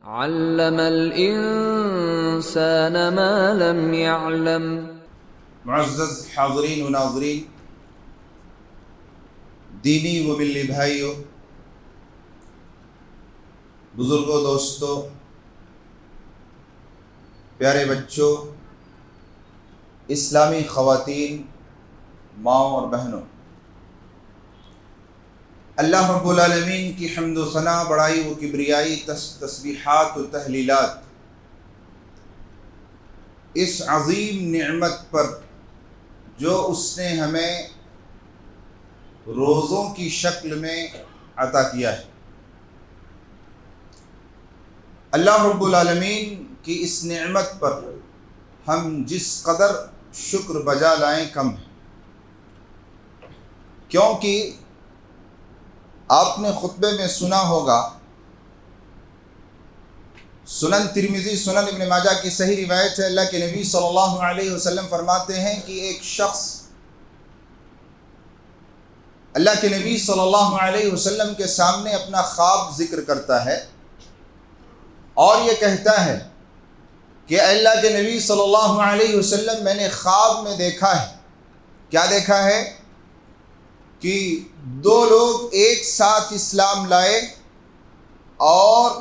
علم الانسان ما لم يعلم۔ معزز حاضرین و ناظرین، دینی و ملی بھائیوں، بزرگوں، دوستوں، پیارے بچوں، اسلامی خواتین، ماؤں اور بہنوں، اللہ رب العالمین کی حمد و ثنا، بڑائی و کبریائی، تسبیحات و تحلیلات اس عظیم نعمت پر جو اس نے ہمیں روزوں کی شکل میں عطا کیا ہے۔ اللہ رب العالمین کی اس نعمت پر ہم جس قدر شکر بجا لائیں کم ہے، کیونکہ آپ نے خطبے میں سنا ہوگا، سنن ترمذی، سنن ابن ماجہ کی صحیح روایت ہے، اللہ کے نبی صلی اللہ علیہ وسلم فرماتے ہیں کہ ایک شخص اللہ کے نبی صلی اللہ علیہ وسلم کے سامنے اپنا خواب ذکر کرتا ہے اور یہ کہتا ہے کہ اللہ کے نبی صلی اللہ علیہ وسلم، میں نے خواب میں دیکھا ہے۔ کیا دیکھا ہے؟ کہ دو لوگ ایک ساتھ اسلام لائے اور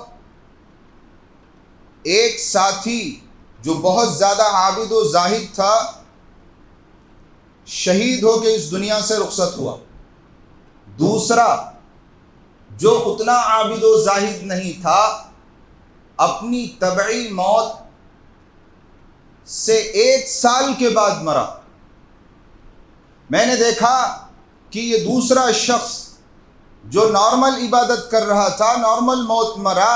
ایک ساتھی جو بہت زیادہ عابد و زاہد تھا شہید ہو کے اس دنیا سے رخصت ہوا، دوسرا جو اتنا عابد و زاہد نہیں تھا اپنی طبعی موت سے 1 سال کے بعد مرا۔ میں نے دیکھا کہ یہ دوسرا شخص جو نارمل عبادت کر رہا تھا، نارمل موت مرا،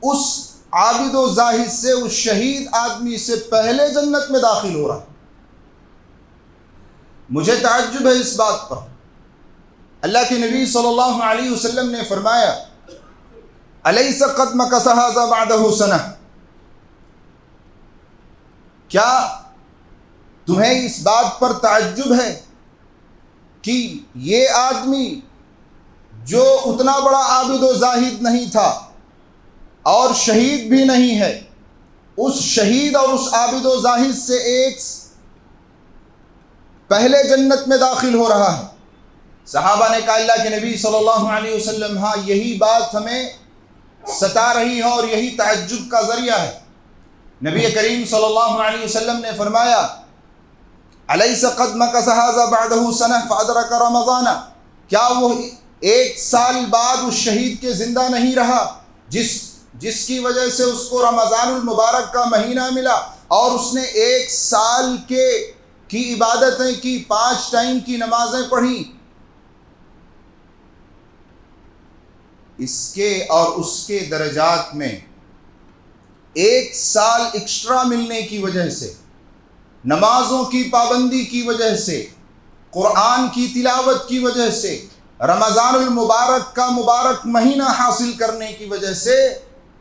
اس عابد و زاہد سے، اس شہید آدمی سے پہلے جنت میں داخل ہو رہا۔ مجھے تعجب ہے اس بات پر۔ اللہ کے نبی صلی اللہ علیہ وسلم نے فرمایا، الیس قد مکث ھذا بعدہ سنہ، کیا تمہیں اس بات پر تعجب ہے کہ یہ آدمی جو اتنا بڑا عابد و زاہد نہیں تھا اور شہید بھی نہیں ہے، اس شہید اور اس عابد و زاہد سے ایک پہلے جنت میں داخل ہو رہا ہے؟ صحابہ نے کہا، اللہ کے نبی صلی اللہ علیہ وسلم، ہاں یہی بات ہمیں ستا رہی ہے اور یہی تعجب کا ذریعہ ہے۔ نبی کریم صلی اللہ علیہ وسلم نے فرمایا، الیس قد مکث ھذا بعدہ سنہ فادرک رمضان، کیا وہ 1 سال بعد اس شہید کے زندہ نہیں رہا جس کی وجہ سے اس کو رمضان المبارک کا مہینہ ملا اور اس نے 1 سال کی عبادتیں کی، 5 ٹائم کی نمازیں پڑھی؟ اس کے اور اس کے درجات میں 1 سال ایکسٹرا ملنے کی وجہ سے، نمازوں کی پابندی کی وجہ سے، قرآن کی تلاوت کی وجہ سے، رمضان المبارک کا مبارک مہینہ حاصل کرنے کی وجہ سے،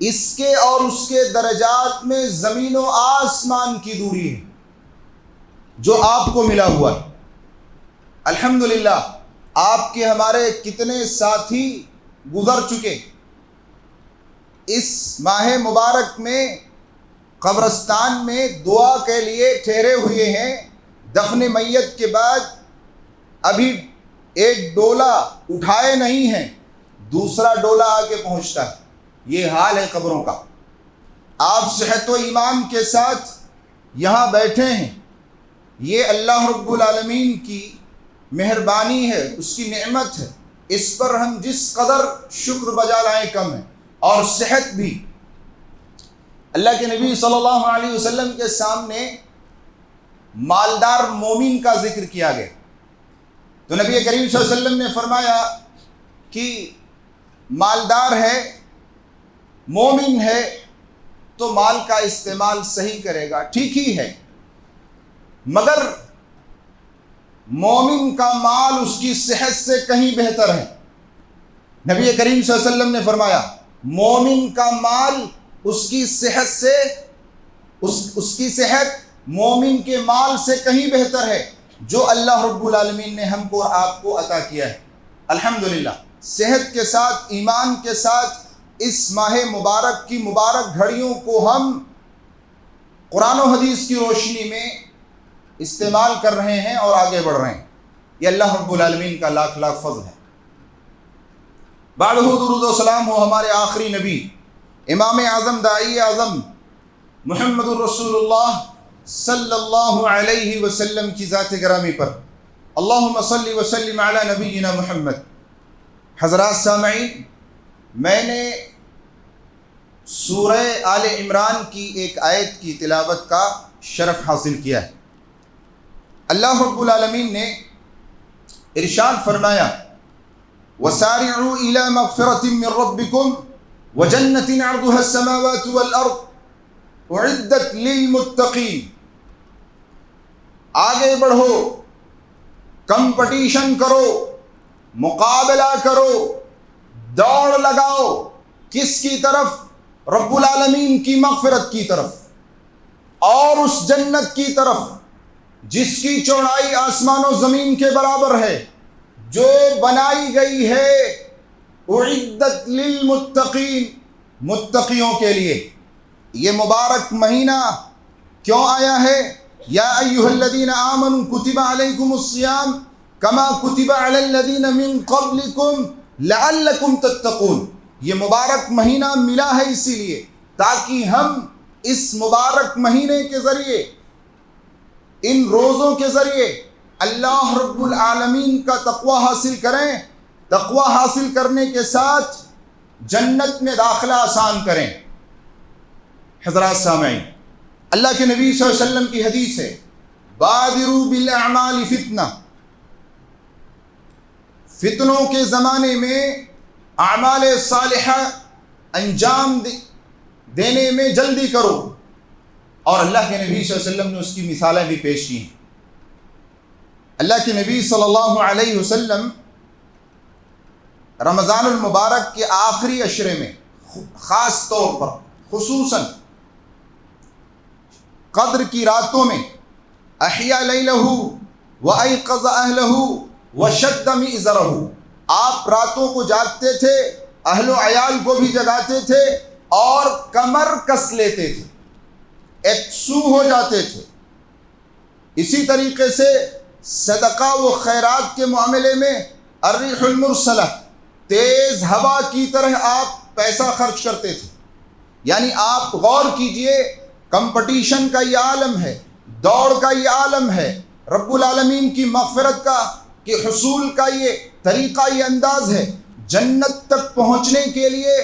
اس کے اور اس کے درجات میں زمین و آسمان کی دوری ہے جو آپ کو ملا ہوا ہے۔ الحمدللہ آپ کے ہمارے کتنے ساتھی گزر چکے، اس ماہ مبارک میں قبرستان میں دعا کے لیے ٹھہرے ہوئے ہیں، دفن میت کے بعد ابھی ایک ڈولا اٹھائے نہیں ہیں، دوسرا ڈولا آ کے پہنچتا ہے۔ یہ حال ہے قبروں کا۔ آپ صحت و ایمان کے ساتھ یہاں بیٹھے ہیں، یہ اللہ رب العالمین کی مہربانی ہے، اس کی نعمت ہے، اس پر ہم جس قدر شکر بجا لائیں کم ہے۔ اور صحت بھی، اللہ کے نبی صلی اللہ علیہ وسلم کے سامنے مالدار مومن کا ذکر کیا گیا تو نبی کریم صلی اللہ علیہ وسلم نے فرمایا کہ مالدار ہے، مومن ہے تو مال کا استعمال صحیح کرے گا، ٹھیک ہی ہے، مگر مومن کا مال اس کی صحت سے کہیں بہتر ہے۔ نبی کریم صلی اللہ علیہ وسلم نے فرمایا، مومن کا مال اس کی صحت سے، اس کی صحت مومن کے مال سے کہیں بہتر ہے جو اللہ رب العالمین نے ہم کو اور آپ کو عطا کیا ہے۔ الحمدللہ صحت کے ساتھ، ایمان کے ساتھ اس ماہ مبارک کی مبارک گھڑیوں کو ہم قرآن و حدیث کی روشنی میں استعمال کر رہے ہیں اور آگے بڑھ رہے ہیں. یہ اللہ رب العالمین کا لاکھ لاکھ فضل ہے. بعدہ درود و سلام ہو ہمارے آخری نبی امام اعظم داعی اعظم محمد الرسول اللہ صلی اللہ علیہ وسلم کی ذات گرامی پر. اللہم صلی وسلم علی نبینا محمد. حضرات سامعین، میں نے سورہ آل عمران کی ایک آیت کی تلاوت کا شرف حاصل کیا ہے. اللہ رب العالمین نے ارشاد فرمایا وَسَارِعُوا إِلَى مَغْفِرَةٍ مِّن رَّبِّكُمْ وَجَنَّةٍ عَرْضُهَا السَّمَاوَاتُ وَالْأَرْضُ أُعِدَّتْ لِلْمُتَّقِينَ. آگے بڑھو، کمپٹیشن کرو، مقابلہ کرو، دوڑ لگاؤ. کس کی طرف؟ رب العالمین کی مغفرت کی طرف اور اس جنت کی طرف جس کی چوڑائی آسمان و زمین کے برابر ہے، جو بنائی گئی ہے اعدت للمتقین، متقیوں کے لیے. یہ مبارک مہینہ کیوں آیا ہے؟ یا ایھا الذین آمنوا کتب علیکم الصیام کما کتب علی الذین من قبلکم لعلکم تتقون. یہ مبارک مہینہ ملا ہے اسی لیے تاکہ ہم اس مبارک مہینے کے ذریعے، ان روزوں کے ذریعے اللہ رب العالمین کا تقوی حاصل کریں، تقوی حاصل کرنے کے ساتھ جنت میں داخلہ آسان کریں. حضرات سامعین، اللہ کے نبی صلی اللہ علیہ وسلم کی حدیث ہے بادروا بالاعمال فتنہ. فتنوں کے زمانے میں اعمال صالحہ انجام دینے میں جلدی کرو. اور اللہ کے نبی صلی اللہ علیہ وسلم نے اس کی مثالیں بھی پیش کی ہیں. اللہ کے نبی صلی اللہ علیہ وسلم رمضان المبارک کے آخری عشرے میں خاص طور پر خصوصاً قدر کی راتوں میں احیا لیلہ وایقظ اہلہ وشد مئزرہ، آپ راتوں کو جاگتے تھے، اہل و عیال کو بھی جگاتے تھے اور کمر کس لیتے تھے، یکسو ہو جاتے تھے. اسی طریقے سے صدقہ و خیرات کے معاملے میں الريح المرسلہ، تیز ہوا کی طرح آپ پیسہ خرچ کرتے تھے. یعنی آپ غور کیجئے، کمپٹیشن کا یہ عالم ہے، دوڑ کا یہ عالم ہے، رب العالمین کی مغفرت کا کہ حصول کا یہ طریقہ، یہ انداز ہے. جنت تک پہنچنے کے لیے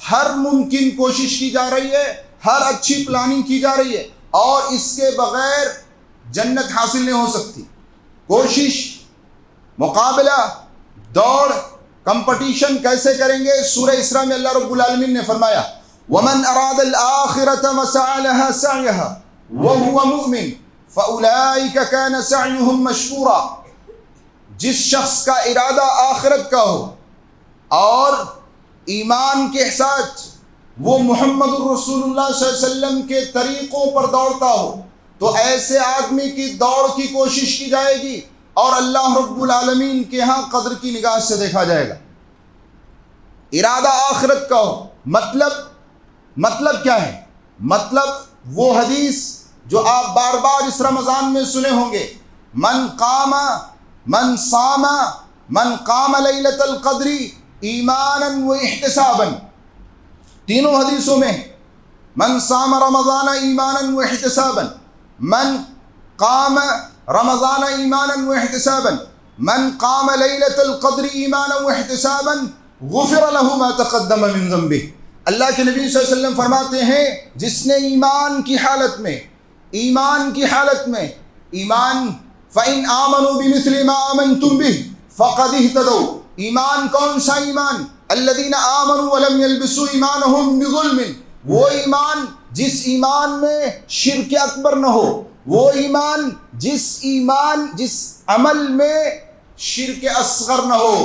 ہر ممکن کوشش کی جا رہی ہے، ہر اچھی پلاننگ کی جا رہی ہے، اور اس کے بغیر جنت حاصل نہیں ہو سکتی. کوشش، مقابلہ، دوڑ، کمپٹیشن کیسے کریں گے؟ سورہ اسراء میں اللہ رب العالمین نے فرمایا وَمَنْ أَرَادَ الْآخِرَةَ وَسَعَى لَهَا سَعْيَهَا وَهُوَ مُؤْمِنٌ فَأُولَئِكَ كَانَ سَعْيُهُمْ مَشْكُورًا. جس شخص کا ارادہ آخرت کا ہو اور ایمان کے ساتھ وہ محمد الرسول اللہ صلی اللہ علیہ وسلم کے طریقوں پر دوڑتا ہو، تو ایسے آدمی کی دوڑ کی کوشش کی جائے گی اور اللہ رب العالمین کے ہاں قدر کی نگاہ سے دیکھا جائے گا. ارادہ آخرت کا ہو، مطلب کیا ہے؟ مطلب وہ حدیث جو آپ بار بار اس رمضان میں سنے ہوں گے، من قام لیلۃ القدر ایمانا و احتسابا. تینوں حدیثوں میں من صام رمضان ایمانا و احتسابا، من قام رمضان ایمانا و احتسابا، من قام لیلۃ القدر ایمانا و احتسابا غفر له ما تقدم من ذنبه. اللہ کے نبی صلی اللہ علیہ وسلم فرماتے ہیں جس نے ایمان کی حالت میں ایمان فَإِنْ آمَنُوا بِمِثْلِ مَا آمَنْتُمْ بِهِ فَقَدْ اهْتَدَوْا. ایمان کون سا ایمان؟ الَّذِينَ آمَنُوا وَلَمْ يَلْبِسُوا ایمانهم بِظُلْمٍ. وہ ایمان جس ایمان میں شرک اکبر نہ ہو، وہ ایمان جس عمل میں شرک اصغر نہ ہو.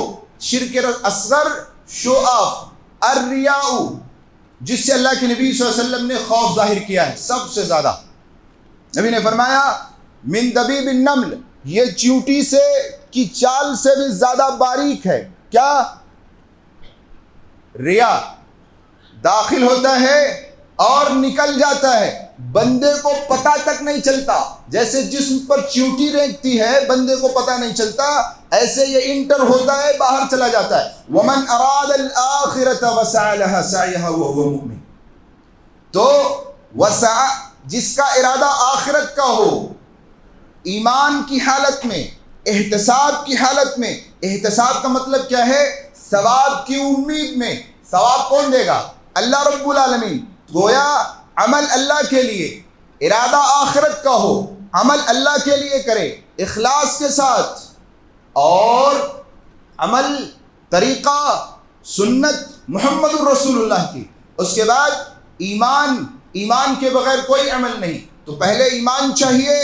شرک اصغر شو آف، الریاء، جس سے اللہ کے نبی صلی اللہ علیہ وسلم نے خوف ظاہر کیا ہے سب سے زیادہ. نبی نے فرمایا من دبیب النمل، یہ چیونٹی سے کی چال سے بھی زیادہ باریک ہے. کیا؟ ریا. داخل ہوتا ہے اور نکل جاتا ہے، بندے کو پتہ تک نہیں چلتا۔ جیسے جسم پر چیونٹی رینگتی ہے، بندے کو پتہ نہیں چلتا، ایسے یہ انٹر ہوتا ہے، باہر چلا جاتا ہے۔ وَمَنْ أَرَادَ الْآخِرَةَ وَسَعَى لَهَا سَعْيَهَا وَهُوَ مُؤْمِنٌ، تو وسع جس کا ارادہ آخرت کا ہو، ایمان کی حالت میں، احتساب کی حالت میں۔ احتساب کا مطلب کیا ہے؟ ثواب کی امید میں۔ ثواب کون دے گا؟ اللہ رب العالمین۔ گویا عمل اللہ کے لیے، ارادہ آخرت کا ہو، عمل اللہ کے لیے کرے اخلاص کے ساتھ، اور عمل طریقہ سنت محمد الرسول اللہ کی۔ اس کے بعد ایمان کے بغیر کوئی عمل نہیں۔ تو پہلے ایمان چاہیے،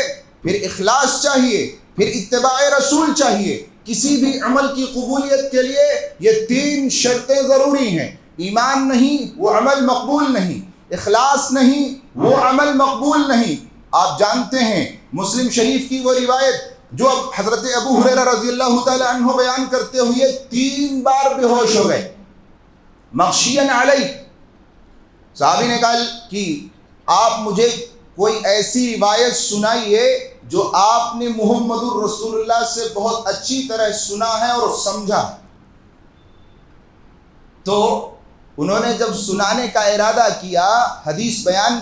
پھر اخلاص چاہیے، پھر اتباع رسول چاہیے۔ کسی بھی عمل کی قبولیت کے لیے یہ 3 شرطیں ضروری ہیں۔ ایمان نہیں وہ عمل مقبول نہیں، اخلاص نہیں وہ عمل مقبول نہیں۔ آپ جانتے ہیں مسلم شریف کی وہ روایت جو اب حضرت ابو ہریرہ رضی اللہ تعالی عنہ بیان کرتے ہوئے 3 بار بے ہوش ہو گئے، مغشین علیہ۔ صحابی نے کہا کہ آپ مجھے کوئی ایسی روایت سنائیے جو آپ نے محمد الرسول اللہ سے بہت اچھی طرح سنا ہے اور سمجھا ہے۔ تو انہوں نے جب سنانے کا ارادہ کیا، حدیث بیان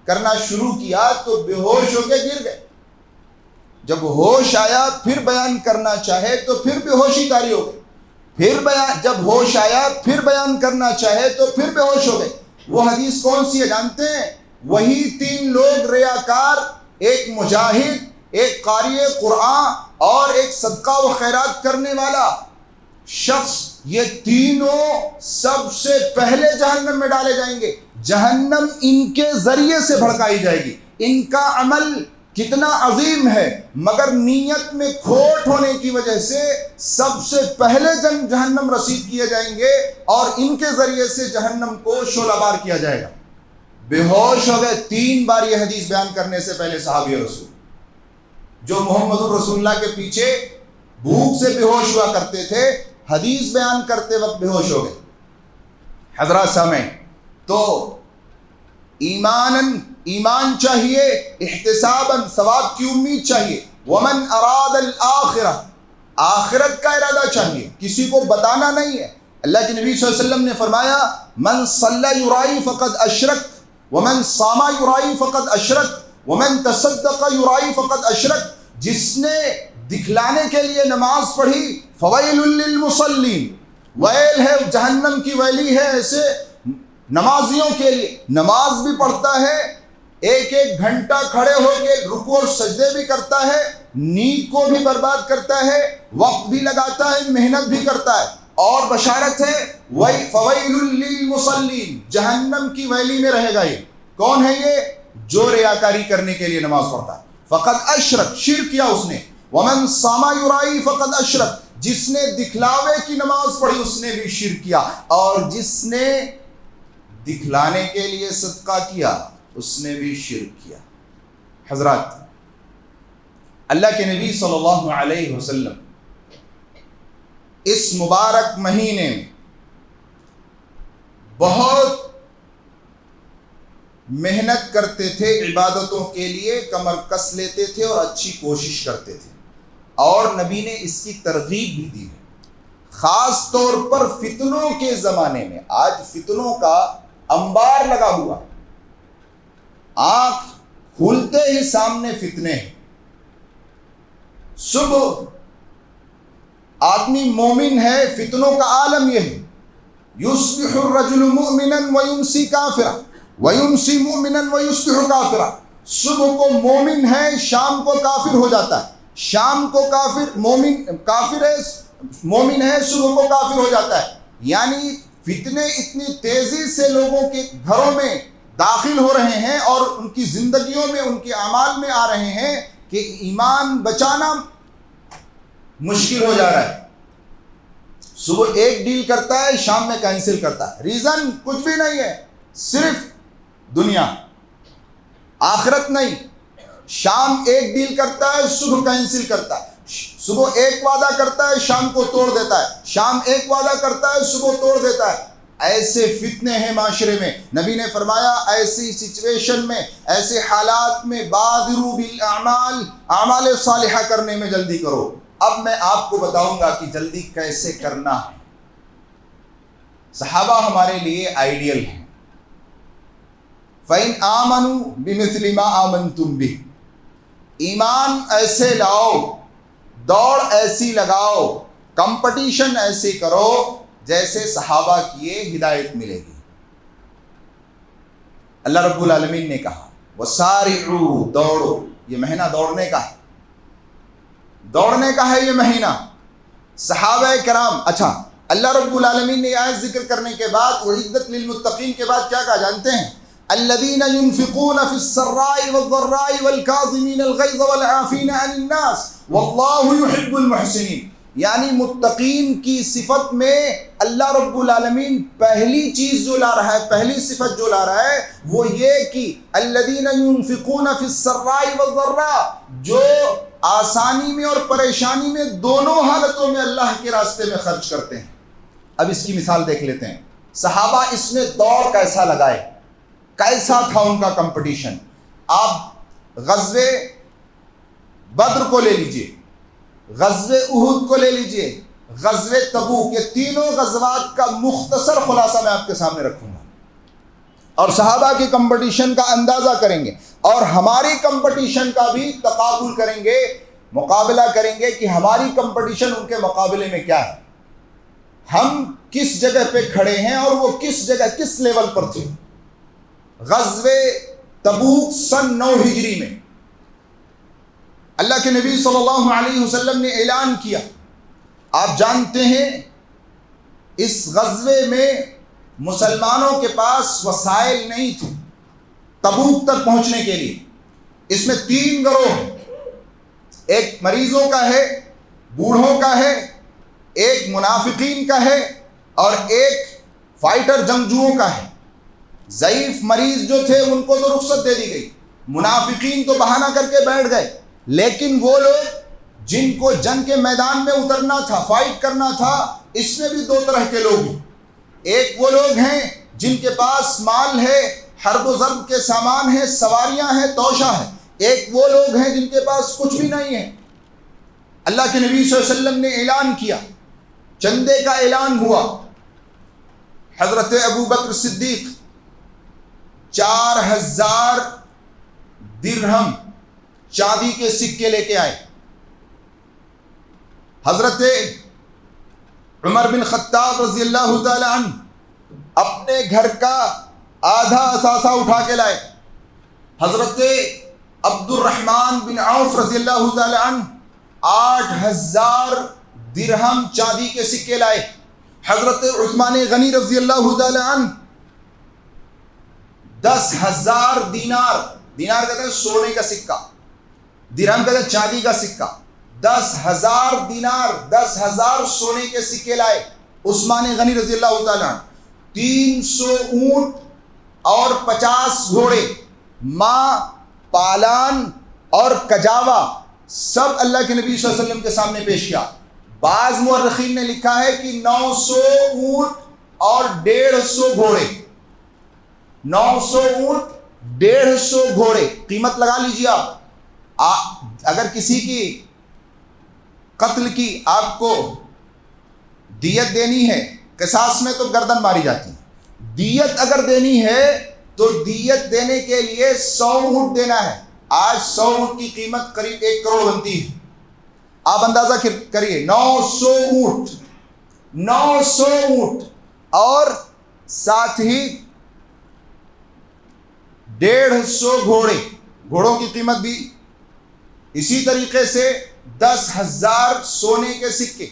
کرنا شروع کیا، تو بے ہوش ہو کے گر گئے۔ جب ہوش آیا پھر بیان کرنا چاہے تو پھر بے ہوشی طاری ہو گئی، جب ہوش آیا پھر بیان کرنا چاہے تو پھر بے ہوش ہو گئے۔ وہ حدیث کون سی ہے جانتے ہیں؟ وہی 3 لوگ ریاکار، ایک مجاہد، ایک قاری قرآن اور ایک صدقہ و خیرات کرنے والا شخص، یہ تینوں سب سے پہلے جہنم میں ڈالے جائیں گے۔ جہنم ان کے ذریعے سے بھڑکائی جائے گی۔ ان کا عمل کتنا عظیم ہے، مگر نیت میں کھوٹ ہونے کی وجہ سے سب سے پہلے جہنم رسید کیے جائیں گے، اور ان کے ذریعے سے جہنم کو شعلہ بار کیا جائے گا۔ بے ہوش ہو گئے 3 بار یہ حدیث بیان کرنے سے پہلے صحابی رسول، جو محمد الرسول اللہ کے پیچھے بھوک سے بے ہوش ہوا کرتے تھے، حدیث بیان کرتے وقت بے ہوش ہو گئے۔ حضرات سامعین، تو ایمان چاہیے، احتساباً ثواب کی امید چاہیے۔ ومن اراد الآخرہ، آخرت کا ارادہ چاہیے، کسی کو بتانا نہیں ہے۔ اللہ کے نبی صلی اللہ علیہ وسلم نے فرمایا من صلی یرائی فقد اشرک، ومن صام یرائی فقد اشرک، ومن تصدق یرائی فقد اشرک۔ جس نے دکھلانے کے لیے نماز پڑھی، فویل للمصلین، ویل ہے، جہنم کی ویلی ہے ایسے نمازیوں کے لیے۔ نماز بھی پڑھتا ہے، 1 گھنٹہ کھڑے ہو کے رکوع اور سجدے بھی کرتا ہے، نیند کو بھی برباد کرتا ہے، وقت بھی لگاتا ہے، محنت بھی کرتا ہے، اور بشارت ہے فویل للمصلین، جہنم کی ویلی میں رہے گا۔ یہ کون ہے؟ یہ جو ریاکاری کرنے کے لیے نماز پڑھتا ہے۔ فقد اشرک، شرک کیا اس نے۔ ومن صام یرائی فقد اشرک، جس نے دکھلاوے کی نماز پڑھی اس نے بھی شرک کیا، اور جس نے دکھلانے کے لیے صدقہ کیا اس نے بھی شرک کیا۔ حضرات، اللہ کے نبی صلی اللہ علیہ وسلم اس مبارک مہینے میں بہت محنت کرتے تھے، عبادتوں کے لیے کمر کس لیتے تھے اور اچھی کوشش کرتے تھے، اور نبی نے اس کی ترغیب بھی دی ہے، خاص طور پر فتنوں کے زمانے میں۔ آج فتنوں کا انبار لگا ہوا، آنکھ کھولتے ہی سامنے فتنے ہیں۔ صبح آدمی مومن ہے، فتنوں کا عالم یہ ہے، یصبح الرجل مؤمنا ویمسی کافرا ویمسی مؤمنا ویصبح کافرا۔ صبح کو مومن ہے، شام کو کافر ہو جاتا ہے، شام کو کافر ہے، مومن ہے، صبح کو کافر ہو جاتا ہے۔ یعنی فتنے اتنی تیزی سے لوگوں کے گھروں میں داخل ہو رہے ہیں اور ان کی زندگیوں میں، ان کے اعمال میں آ رہے ہیں کہ ایمان بچانا مشکل ہو جا رہا ہے۔ صبح ایک ڈیل کرتا ہے، شام میں کینسل کرتا ہے، ریزن کچھ بھی نہیں ہے، صرف دنیا، آخرت نہیں۔ شام ایک ڈیل کرتا ہے، صبح کینسل کرتا ہے، صبح ایک وعدہ کرتا ہے، شام کو توڑ دیتا ہے، شام ایک وعدہ کرتا ہے، صبح توڑ دیتا ہے۔ ایسے فتنے ہیں معاشرے میں، نبی نے فرمایا ایسی سچویشن میں، ایسے حالات میں بادروا بالاعمال، اعمال صالحہ کرنے میں جلدی کرو۔ اب میں آپ کو بتاؤں گا کہ جلدی کیسے کرنا ہے۔ صحابہ ہمارے لیے آئیڈیل ہیں۔ فَإِنْ آمَنُوا بِمِثْلِ مَا آمَنْتُمْ بِهِ، ایمان ایسے لاؤ، دوڑ ایسی لگاؤ، کمپٹیشن ایسی کرو جیسے صحابہ کی یہ ہدایت ملے گی۔ اللہ رب العالمین نے کہا وَسَارِعُوا، دوڑو، یہ مہینہ دوڑنے کا ہے، دوڑنے کا ہے یہ مہینہ۔ صحابہ کرام، اچھا اللہ رب العالمین نے آیت ذکر کرنے کے بعد اعدت للمتقین کے بعد کیا کہا جانتے ہیں؟ الذین ينفقون فی السراء والضراء والکاظمین الغیظ والعافین عن الناس واللہ یحب المحسنین، یعنی متقین کی صفت میں اللہ رب العالمین پہلی چیز جو لا رہا ہے، پہلی صفت جو لا رہا ہے وہ یہ کہ الذین ينفقون فی السراء والضراء، جو آسانی میں اور پریشانی میں دونوں حالتوں میں اللہ کے راستے میں خرچ کرتے ہیں۔ اب اس کی مثال دیکھ لیتے ہیں، صحابہ اس میں دوڑ کیسا لگائے، کیسا تھا ان کا کمپٹیشن۔ آپ غزوے بدر کو لے لیجئے، غزوے احد کو لے لیجئے، غزوے تبوک، یہ تینوں غزوات کا مختصر خلاصہ میں آپ کے سامنے رکھوں گا اور صحابہ کی کمپٹیشن کا اندازہ کریں گے اور ہماری کمپٹیشن کا بھی تقابل کریں گے، مقابلہ کریں گے کہ ہماری کمپٹیشن ان کے مقابلے میں کیا ہے، ہم کس جگہ پہ کھڑے ہیں اور وہ کس جگہ کس لیول پر تھے۔ غزوے تبوک سن 9 ہجری میں اللہ کے نبی صلی اللہ علیہ وسلم نے اعلان کیا، آپ جانتے ہیں اس غزوے میں مسلمانوں کے پاس وسائل نہیں تھے تبوک تک پہنچنے کے لیے۔ اس میں 3 گروہ ہیں، ایک مریضوں کا ہے، بوڑھوں کا ہے، ایک منافقین کا ہے اور ایک فائٹر جنگجوؤں کا ہے۔ ضعیف مریض جو تھے ان کو تو رخصت دے دی گئی، منافقین تو بہانہ کر کے بیٹھ گئے، لیکن وہ لوگ جن کو جنگ کے میدان میں اترنا تھا، فائٹ کرنا تھا، اس میں بھی 2 طرح کے لوگ ہیں۔ ایک وہ لوگ ہیں جن کے پاس مال ہے، حرب و ضرب کے سامان ہیں، سواریاں ہیں، توشہ ہے۔ ایک وہ لوگ ہیں جن کے پاس کچھ بھی نہیں ہے۔ اللہ کے نبی صلی اللہ علیہ وسلم نے اعلان کیا، چندے کا اعلان ہوا، حضرت ابو بکر صدیق 4000 درہم چاندی کے سکے لے کے آئے، حضرت عمر بن خطاب رضی اللہ تعالی عنہ اپنے گھر کا آدھا اثاثہ اٹھا کے لائے، حضرت عبد الرحمن بن عوف رضی اللہ تعالی عنہ 8000 درہم چاندی کے سکے لائے، حضرت عثمان غنی رضی اللہ تعالی عنہ 10,000 دینار، دینار کہتے ہیں سونے کا سکہ، درہم کہتے ہیں چاندی کا سکہ، 10,000 دینار، 10,000 سونے کے سکے لائے عثمان غنی رضی اللہ تعالیٰ عنہ، 300 اونٹ اور 50 گھوڑے، ماں، پالان اور کجاوا سب اللہ کے نبی صلی اللہ علیہ وسلم کے سامنے پیش کیا۔ بعض مورخین نے لکھا ہے کہ 900 اونٹ اور 150 گھوڑے، 900 اونٹ 150 گھوڑے، قیمت لگا لیجیے آپ۔ اگر کسی کی قتل کی آپ کو دیت دینی ہے، قصاص میں تو گردن ماری جاتی ہے، دیت اگر دینی ہے تو دیت دینے کے لیے 100 اونٹ دینا ہے۔ آج 100 اونٹ کی قیمت قریب 1 کروڑ بنتی ہے۔ آپ اندازہ کریے، 900 اونٹ، 900 اونٹ اور ساتھ ہی 150 گھوڑے، گھوڑوں کی قیمت بھی اسی طریقے سے 10,000 سونے کے سکے،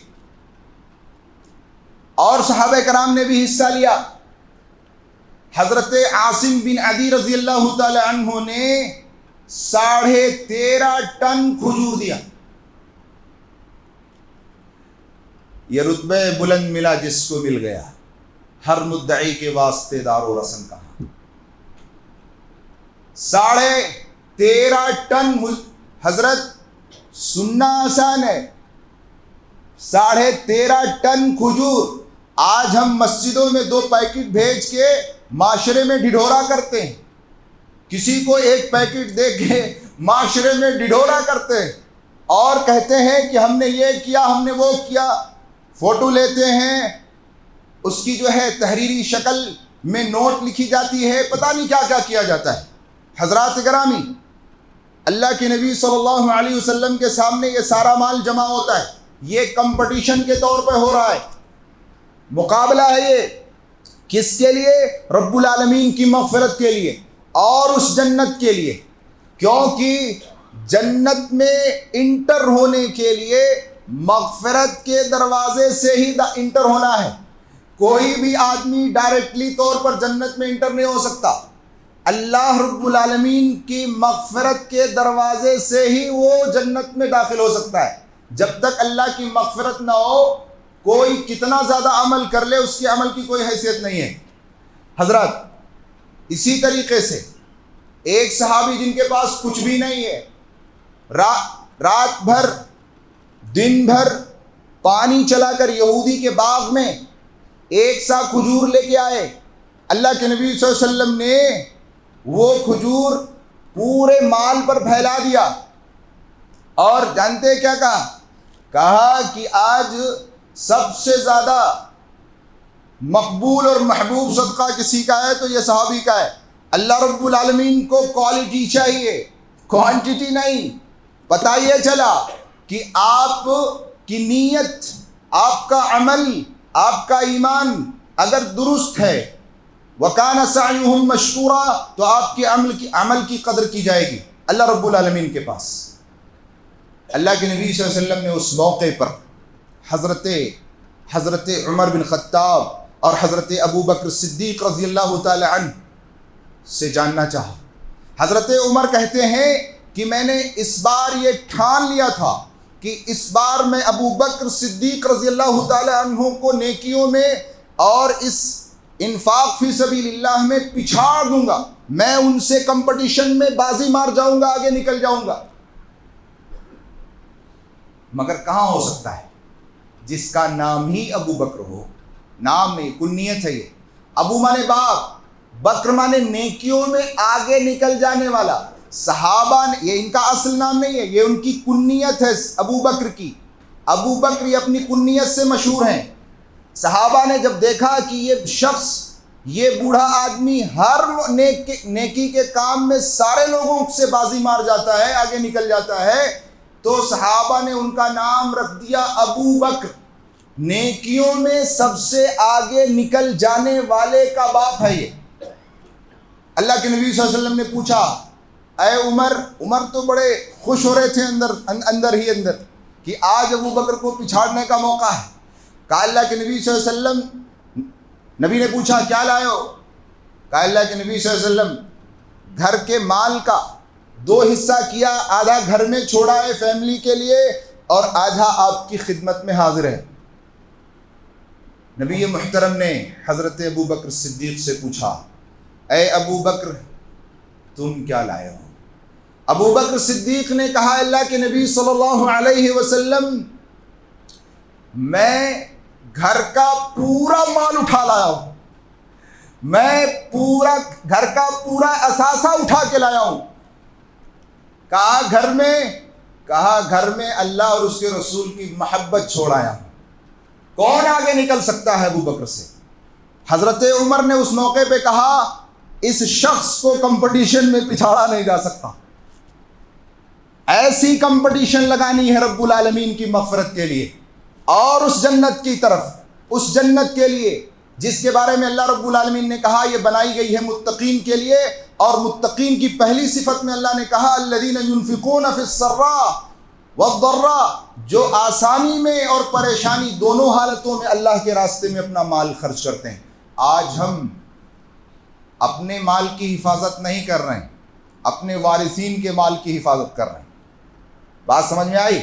اور صحابہ کرام نے بھی حصہ لیا۔ حضرت عاصم بن عدی رضی اللہ تعالی عنہ نے 13.5 ٹن کھجور دیا۔ یہ رتبہ بلند ملا جس کو مل گیا، ہر مدعی کے واسطے دار و رسن کہاں۔ 13.5 ٹن، حضرت سننا آسان ہے، 13.5 ٹن کھجور آج ہم مسجدوں میں 2 پیکٹ بھیج کے معاشرے میں ڈھڈورا کرتے ہیں، کسی کو 1 پیکٹ دے کے معاشرے میں ڈھڈورا کرتے ہیں اور کہتے ہیں کہ ہم نے یہ کیا، ہم نے وہ کیا، فوٹو لیتے ہیں، اس کی جو ہے تحریری شکل میں نوٹ لکھی جاتی ہے، پتہ نہیں کیا کیا کیا جاتا ہے۔ حضرات گرامی، اللہ کے نبی صلی اللہ علیہ وسلم کے سامنے یہ سارا مال جمع ہوتا ہے، یہ کمپٹیشن کے طور پہ ہو رہا ہے، مقابلہ ہے یہ کس کے لیے؟ رب العالمین کی مغفرت کے لیے اور اس جنت کے لیے، کیونکہ جنت میں انٹر ہونے کے لیے مغفرت کے دروازے سے ہی انٹر ہونا ہے۔ کوئی بھی آدمی ڈائریکٹلی طور پر جنت میں انٹر نہیں ہو سکتا، اللہ رب العالمین کی مغفرت کے دروازے سے ہی وہ جنت میں داخل ہو سکتا ہے۔ جب تک اللہ کی مغفرت نہ ہو، کوئی کتنا زیادہ عمل کر لے، اس کے عمل کی کوئی حیثیت نہیں ہے۔ حضرات، اسی طریقے سے ایک صحابی جن کے پاس کچھ بھی نہیں ہے، رات بھر دن بھر پانی چلا کر یہودی کے باغ میں 1 سا کھجور لے کے آئے، اللہ کے نبی صلی اللہ علیہ وسلم نے وہ کھجور پورے مال پر پھیلا دیا، اور جانتے کیا کہا کہ آج سب سے زیادہ مقبول اور محبوب صدقہ کسی کا ہے تو یہ صحابی کا ہے۔ اللہ رب العالمین کو کوالٹی چاہیے، کوانٹٹی نہیں۔ پتہ یہ چلا کہ آپ کی نیت، آپ کا عمل، آپ کا ایمان اگر درست ہے، وَكَانَ سَعْيُهُمْ مَشْكُورًا، تو آپ کے عمل کی قدر کی جائے گی اللہ رب العالمین کے پاس۔ اللہ کے نبی صلی اللہ علیہ وسلم نے اس موقع پر حضرت عمر بن خطاب اور حضرت ابو بکر صدیق رضی اللہ تعالی عنہ سے جاننا چاہا۔ حضرت عمر کہتے ہیں کہ میں نے اس بار یہ ٹھان لیا تھا کہ اس بار میں ابو بکر صدیق رضی اللہ تعالی عنہ کو نیکیوں میں اور اس انفاق فی سبیل اللہ میں پچھاڑ دوں گا، میں ان سے کمپٹیشن میں بازی مار جاؤں گا، آگے نکل جاؤں گا۔ مگر کہاں ہو سکتا ہے جس کا نام ہی ابو بکر ہو؟ نام نہیں، کنیت ہے یہ۔ ابو مانے باپ، بکر مانے نیکیوں میں آگے نکل جانے والا۔ صحابہ نے، یہ ان کا اصل نام نہیں ہے، یہ ان کی کنیت ہے ابو بکر کی۔ ابو بکر یہ اپنی کنیت سے مشہور ہیں۔ صحابہ نے جب دیکھا کہ یہ شخص، یہ بوڑھا آدمی ہر نیکی کے کام میں سارے لوگوں سے بازی مار جاتا ہے، آگے نکل جاتا ہے، تو صحابہ نے ان کا نام رکھ دیا ابو بکر۔ نیکیوں میں سب سے آگے نکل جانے والے کا باپ ہے یہ۔ اللہ کے نبی صلی اللہ علیہ وسلم نے پوچھا، اے عمر تو بڑے خوش ہو رہے تھے اندر ہی کہ آج ابو بکر کو پچھاڑنے کا موقع ہے۔ کہا اللہ کے نبی صلی اللہ علیہ وسلم، نبی نے پوچھا کیا لائے ہو؟ کہا اللہ کے نبی صلی اللہ علیہ وسلم، گھر کے مال کا 2 حصہ کیا، آدھا گھر میں چھوڑا ہے فیملی کے لیے اور آدھا آپ کی خدمت میں حاضر ہے۔ نبی محترم نے حضرت ابو بکر صدیق سے پوچھا، اے ابو بکر تم کیا لائے ہو؟ ابو بکر صدیق نے کہا، اللہ کے نبی صلی اللہ علیہ وسلم، میں گھر کا پورا مال اٹھا لایا ہوں، میں گھر کا پورا اثاثہ اٹھا کے لایا ہوں۔ کہا گھر میں اللہ اور اس کے رسول کی محبت چھوڑ آیا ہوں۔ کون آگے نکل سکتا ہے ابو بکر سے؟ حضرت عمر نے اس موقع پہ کہا، اس شخص کو کمپٹیشن میں پچھاڑا نہیں جا سکتا، ایسی کمپٹیشن لگانی ہے رب العالمین کی مغفرت کے لیے اور اس جنت کی طرف، اس جنت کے لیے جس کے بارے میں اللہ رب العالمین نے کہا یہ بنائی گئی ہے متقین کے لیے، اور متقین کی پہلی صفت میں اللہ نے کہا الذین ينفقون فی السراء والضراء، جو آسانی میں اور پریشانی دونوں حالتوں میں اللہ کے راستے میں اپنا مال خرچ کرتے ہیں۔ آج ہم اپنے مال کی حفاظت نہیں کر رہے ہیں، اپنے وارثین کے مال کی حفاظت کر رہے ہیں۔ بات سمجھ میں آئی؟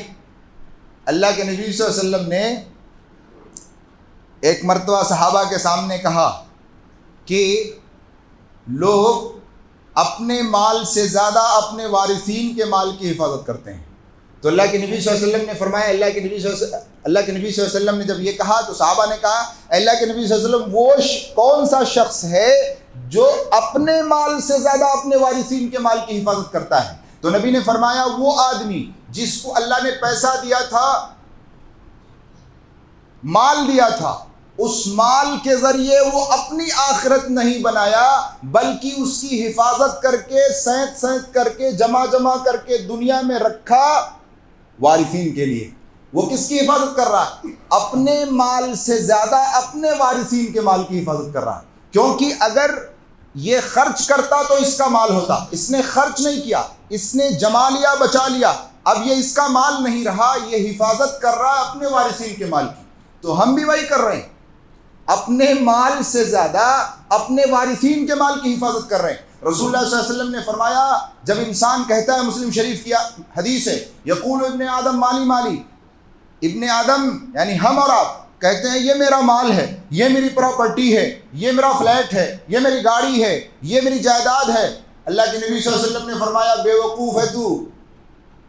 اللہ کے نبی صلی اللہ علیہ وسلم نے ایک مرتبہ صحابہ کے سامنے کہا کہ لوگ اپنے مال سے زیادہ اپنے وارثین کے مال کی حفاظت کرتے ہیں، تو اللہ کے نبی صلی اللہ علیہ وسلم نے فرمایا، اللہ کے نبی صلی اللہ علیہ وسلم نے جب یہ کہا تو صحابہ نے کہا اے اللہ کے نبی صلی اللہ علیہ وسلم وہ کون سا شخص ہے جو اپنے مال سے زیادہ اپنے وارثین کے مال کی حفاظت کرتا ہے؟ تو نبی نے فرمایا وہ آدمی جس کو اللہ نے پیسہ دیا تھا، مال دیا تھا، اس مال کے ذریعے وہ اپنی آخرت نہیں بنایا بلکہ اس کی حفاظت کر کے سینت سینت کر کے جمع کر کے دنیا میں رکھا وارثین کے لیے۔ وہ کس کی حفاظت کر رہا ہے؟ اپنے مال سے زیادہ اپنے وارثین کے مال کی حفاظت کر رہا ہے، کیونکہ اگر یہ خرچ کرتا تو اس کا مال ہوتا، اس نے خرچ نہیں کیا، اس نے جما لیا بچا لیا، اب یہ اس کا مال نہیں رہا، یہ حفاظت کر رہا ہے اپنے وارثین کے مال کی۔ تو ہم بھی وہی کر رہے ہیں، اپنے مال سے زیادہ اپنے وارثین کے مال کی حفاظت کر رہے ہیں۔ رسول اللہ صلی اللہ علیہ وسلم نے فرمایا جب انسان کہتا ہے، مسلم شریف کی حدیث ہے، یقول ابن آدم مالی مالی، ابن آدم یعنی ہم اور آپ کہتے ہیں یہ میرا مال ہے، یہ میری پراپرٹی ہے، یہ میرا فلیٹ ہے، یہ میری گاڑی ہے، یہ میری جائیداد ہے۔ اللہ کے نبی صلی اللہ علیہ وسلم نے فرمایا بے وقوف ہے تو،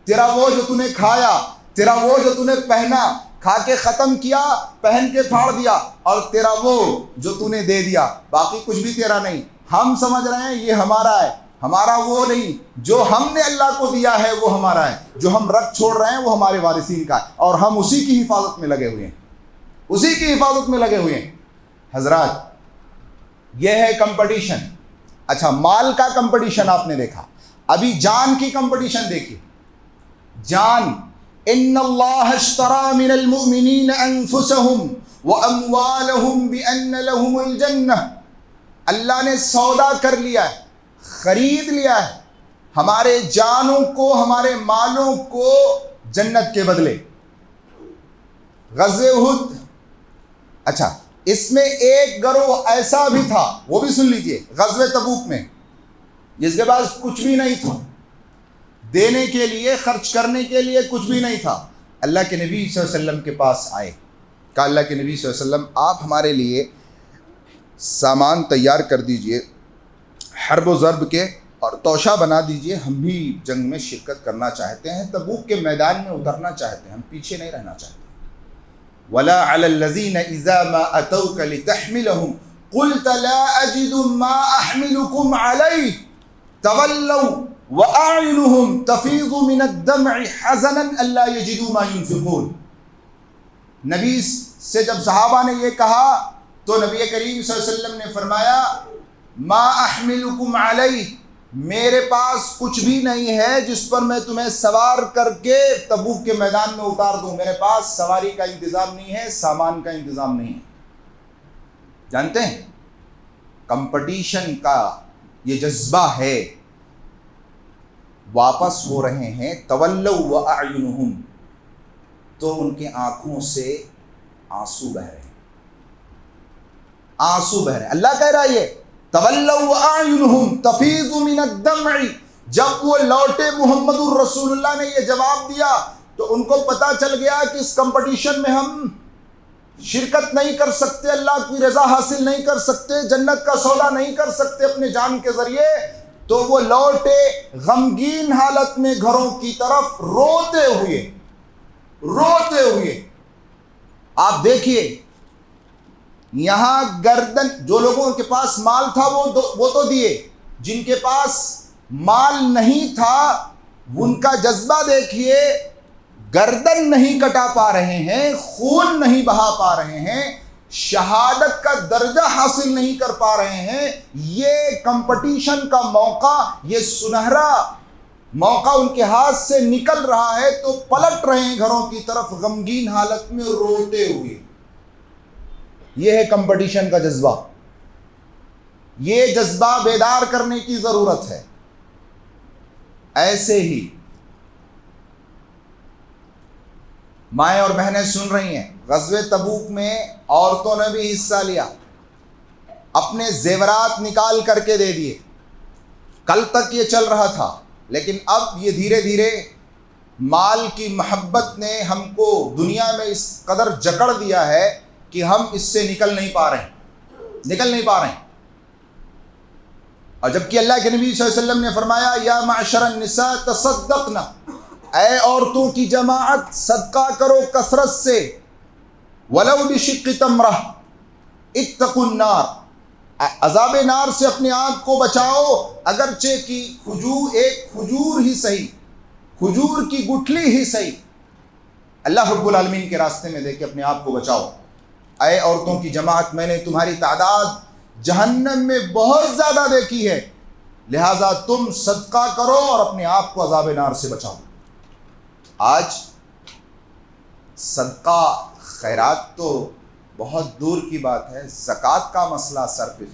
تیرا وہ جو تو نے کھایا، تیرا وہ جو تو نے پہنا، کھا کے ختم کیا، پہن کے پھاڑ دیا، اور تیرا وہ جو تو نے دے دیا، باقی کچھ بھی تیرا نہیں۔ ہم سمجھ رہے ہیں یہ ہمارا ہے، ہمارا وہ نہیں، جو ہم نے اللہ کو دیا ہے وہ ہمارا ہے، جو ہم رکھ چھوڑ رہے ہیں وہ ہمارے وارثین کا ہے، اور ہم اسی کی حفاظت میں لگے ہوئے ہیں، اسی کی حفاظت میں لگے ہوئے ہیں۔ حضرات یہ ہے کمپٹیشن۔ اچھا مال کا کمپٹیشن آپ نے دیکھا، ابھی جان کی کمپٹیشن دیکھیے۔ جان، ان اللہ اشترى من المؤمنین انفسهم واموالهم بان لهم الجنہ، اللہ نے سودا کر لیا ہے، خرید لیا ہے ہمارے جانوں کو، ہمارے مالوں کو جنت کے بدلے۔ غزوہ احد، اچھا اس میں ایک گروہ ایسا بھی تھا، وہ بھی سن لیجئے، غزوہ تبوک میں، جس کے پاس کچھ بھی نہیں تھا، دینے کے لیے، خرچ کرنے کے لیے کچھ بھی نہیں تھا۔ اللہ کے نبی صلی اللہ علیہ وسلم کے پاس آئے، کہا اللہ کے نبی صلی اللہ علیہ وسلم آپ ہمارے لیے سامان تیار کر دیجئے، حرب و ضرب کے، اور توشہ بنا دیجئے، ہم بھی جنگ میں شرکت کرنا چاہتے ہیں، تبوک کے میدان میں اترنا چاہتے ہیں، ہم پیچھے نہیں رہنا چاہتے۔ وَلَا عَلَى الَّذِينَ إِذَا مَا أَتَوْكَ لِتَحْمِلَهُمْ قُلْتَ لَا أَجِدُ مَا أَحْمِلُكُمْ عَلَيْهِ تَوَلَّوْا وَأَعْيُنُهُمْ تَفِيضُ مِنَ الدَّمْعِ حَزَنًا أَلَّا يَجِدُوا مَا يُنْفِقُونَ۔ نبی سے جب صحابہ نے یہ کہا تو نبی کریم صلی اللہ علیہ وسلم نے فرمایا ما احملکم علیہ، میرے پاس کچھ بھی نہیں ہے جس پر میں تمہیں سوار کر کے تبوک کے میدان میں اتار دوں، میرے پاس سواری کا انتظام نہیں ہے، سامان کا انتظام نہیں ہے۔ جانتے ہیں کمپٹیشن کا یہ جذبہ ہے، واپس ہو رہے ہیں، تولوا واعینہم، تو ان کی آنکھوں سے آنسو بہ رہے ہیں، آنسو بہ رہے ہیں۔ اللہ کہہ رہا ہے یہ تولوا واعینہم تفیض من الدمع، جب وہ لوٹے محمد الرسول اللہ نے یہ جواب دیا تو ان کو پتا چل گیا کہ اس کمپٹیشن میں ہم شرکت نہیں کر سکتے، اللہ کی رضا حاصل نہیں کر سکتے، جنت کا سودا نہیں کر سکتے اپنے جان کے ذریعے، تو وہ لوٹے غمگین حالت میں گھروں کی طرف روتے ہوئے۔ آپ دیکھیے یہاں گردن، جو لوگوں کے پاس مال تھا وہ تو دیے، جن کے پاس مال نہیں تھا ان کا جذبہ دیکھیے، گردن نہیں کٹا پا رہے ہیں، خون نہیں بہا پا رہے ہیں، شہادت کا درجہ حاصل نہیں کر پا رہے ہیں۔ یہ کمپٹیشن کا موقع، یہ سنہرا موقع ان کے ہاتھ سے نکل رہا ہے تو پلٹ رہے ہیں گھروں کی طرف غمگین حالت میں روتے ہوئے۔ یہ ہے کمپٹیشن کا جذبہ، یہ جذبہ بیدار کرنے کی ضرورت ہے۔ ایسے ہی مائیں اور بہنیں سن رہی ہیں، غزوہ تبوک میں عورتوں نے بھی حصہ لیا، اپنے زیورات نکال کر کے دے دیے۔ کل تک یہ چل رہا تھا، لیکن اب یہ دھیرے دھیرے مال کی محبت نے ہم کو دنیا میں اس قدر جکڑ دیا ہے کہ ہم اس سے نکل نہیں پا رہے ہیں۔ اور جبکہ اللہ کے نبی صلی اللہ علیہ وسلم نے فرمایا یا معشر النساء تصدقنا، اے عورتوں کی جماعت صدقہ کرو کثرت سے، ولو بشق تمرہ اتقوا النار، عذاب نار سے اپنے آپ کو بچاؤ، اگرچہ کہ ایک کھجور ہی صحیح، کھجور کی گٹھلی ہی صحیح، اللہ رب العالمین کے راستے میں دے کے اپنے آپ کو بچاؤ۔ اے عورتوں کی جماعت، میں نے تمہاری تعداد جہنم میں بہت زیادہ دیکھی ہے، لہٰذا تم صدقہ کرو اور اپنے آپ کو عذاب نار سے بچاؤ۔ آج صدقہ خیرات تو بہت دور کی بات ہے، زکوٰۃ کا مسئلہ سر پہ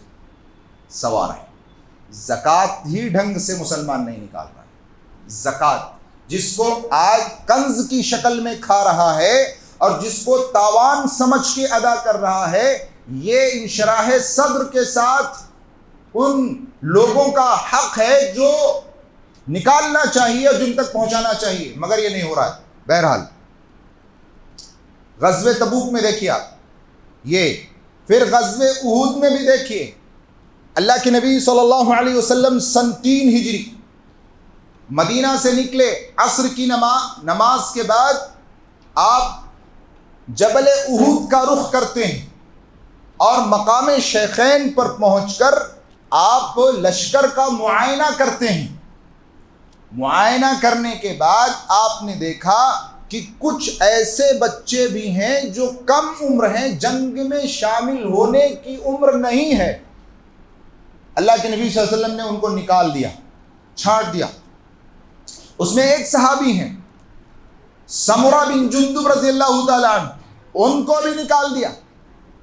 سوار ہے۔ زکوٰۃ ہی ڈھنگ سے مسلمان نہیں نکال رہا ہے۔ زکوٰۃ جس کو آج کنز کی شکل میں کھا رہا ہے اور جس کو تاوان سمجھ کے ادا کر رہا ہے، یہ انشراح صدر کے ساتھ ان لوگوں کا حق ہے جو نکالنا چاہیے اور جن تک پہنچانا چاہیے، مگر یہ نہیں ہو رہا ہے۔ بہرحال غزوہ تبوک میں دیکھیے آپ یہ، پھر غزوہ احد میں بھی دیکھیے، اللہ کے نبی صلی اللہ علیہ وسلم سن 3 ہجری مدینہ سے نکلے، عصر کی نماز کے بعد آپ جبل احد کا رخ کرتے ہیں اور مقام شیخین پر پہنچ کر آپ لشکر کا معائنہ کرتے ہیں۔ معائنہ کرنے کے بعد آپ نے دیکھا کہ کچھ ایسے بچے بھی ہیں جو کم عمر ہیں، جنگ میں شامل ہونے کی عمر نہیں ہے۔ اللہ کے نبی صلی اللہ علیہ وسلم نے ان کو نکال دیا، چھانٹ دیا۔ اس میں ایک صحابی ہیں سمرہ بن جندب رضی اللہ تعالیٰ عنہ، ان کو بھی نکال دیا۔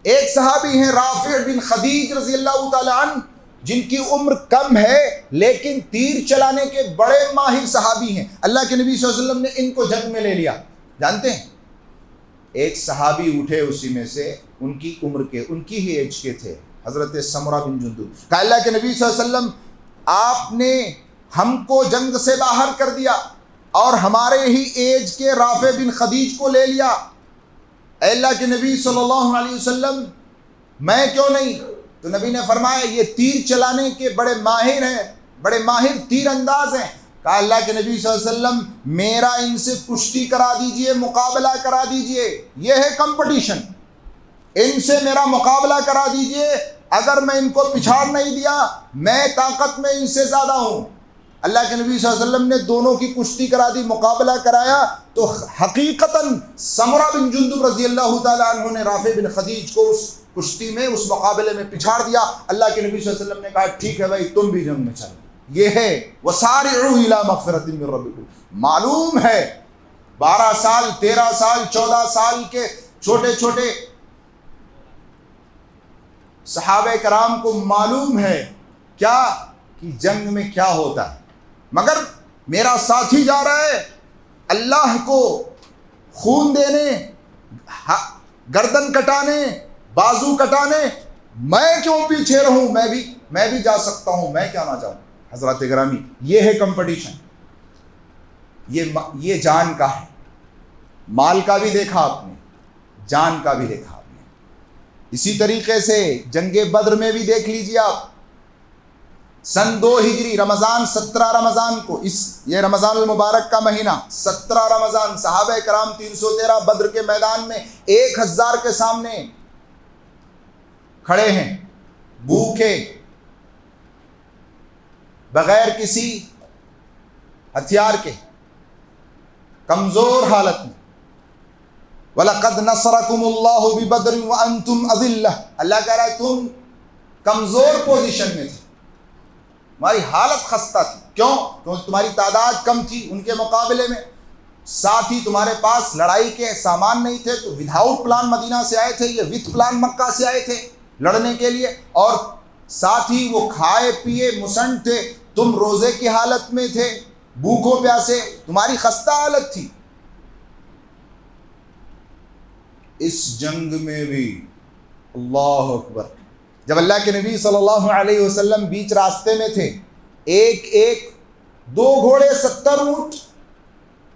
ایک صحابی ہیں رافع بن خدیج رضی اللہ تعالیٰ عنہ، جن کی عمر کم ہے لیکن تیر چلانے کے بڑے ماہر صحابی ہیں، اللہ کے نبی صلی اللہ علیہ وسلم نے ان کو جنگ میں لے لیا۔ جانتے ہیں ایک صحابی اٹھے اسی میں سے، ان کی عمر کے، ان کی ہی ایج کے تھے، حضرت سمرہ بن جندب، کہا اللہ کے نبی صلی اللہ علیہ وسلم آپ نے ہم کو جنگ سے باہر کر دیا اور ہمارے ہی ایج کے رافع بن خدیج کو لے لیا، اے اللہ کے نبی صلی اللہ علیہ وسلم میں کیوں نہیں؟ تو نبی نے فرمایا یہ تیر چلانے کے بڑے ماہر ہیں، بڑے ماہر تیر انداز ہیں۔ کہا اللہ کے نبی صلی اللہ علیہ وسلم میرا ان سے کشتی کرا دیجئے، مقابلہ کرا دیجئے، یہ ہے کمپٹیشن، ان سے میرا مقابلہ کرا دیجئے، اگر میں ان کو پچھاڑ نہیں دیا میں طاقت میں ان سے زیادہ ہوں۔ اللہ کے نبی صلی اللہ علیہ وسلم نے دونوں کی کشتی کرا دی، مقابلہ کرایا، تو حقیقتاً سمرہ بن جندب رضی اللہ تعالیٰ عنہ نے رافع بن خدیج کو اس کشتی میں، اس مقابلے میں پچھاڑ دیا۔ اللہ کے نبی صلی اللہ علیہ وسلم نے کہا ٹھیک ہے بھائی تم بھی جنگ میں چلو۔ یہ ہے وَسَارِعُوا إِلَىٰ مَغْفِرَةٍ مِّن رَّبِّكُمْ۔ معلوم ہے 12 سال 13 سال 14 سال کے چھوٹے چھوٹے صحابہ کرام کو معلوم ہے کیا کہ جنگ میں کیا ہوتا ہے، مگر میرا ساتھی جا رہا ہے اللہ کو خون دینے، گردن کٹانے، بازو کٹانے، میں کیوں پیچھے رہوں؟ میں بھی جا سکتا ہوں، میں کیا نہ جاؤں؟ حضرات گرامی یہ ہے کمپٹیشن، یہ جان کا ہے، مال کا بھی دیکھا آپ نے، جان کا بھی دیکھا آپ نے۔ اسی طریقے سے جنگ بدر میں بھی دیکھ لیجیے آپ، سن 2 ہجری رمضان 17 رمضان کو، یہ رمضان المبارک کا مہینہ 17 رمضان، صحابہ کرام 313 بدر کے میدان میں 1000 کے سامنے کھڑے ہیں، بھوکے، بغیر کسی ہتھیار کے، کمزور حالت میں۔ وَلَقَدْ نَصَرَكُمُ اللَّهُ بِبَدْرٍ وَأَنْتُمْ أَذِلَّةٌ، اللہ کہہ رہا ہے تم کمزور پوزیشن میں تھے، تمہاری حالت خستہ تھی، کیوں؟ کیونکہ تمہاری تعداد کم تھی ان کے مقابلے میں، ساتھ ہی تمہارے پاس لڑائی کے سامان نہیں تھے، تو وداؤٹ پلان مدینہ سے آئے تھے، یہ وتھ پلان مکہ سے آئے تھے لڑنے کے لیے، اور ساتھ ہی وہ کھائے پیے مسنڈ تھے، تم روزے کی حالت میں تھے، بھوکوں پیاسے، تمہاری خستہ حالت تھی۔ اس جنگ میں بھی اللہ اکبر، جب اللہ کے نبی صلی اللہ علیہ وسلم بیچ راستے میں تھے، ایک 2 گھوڑے 70 اونٹ،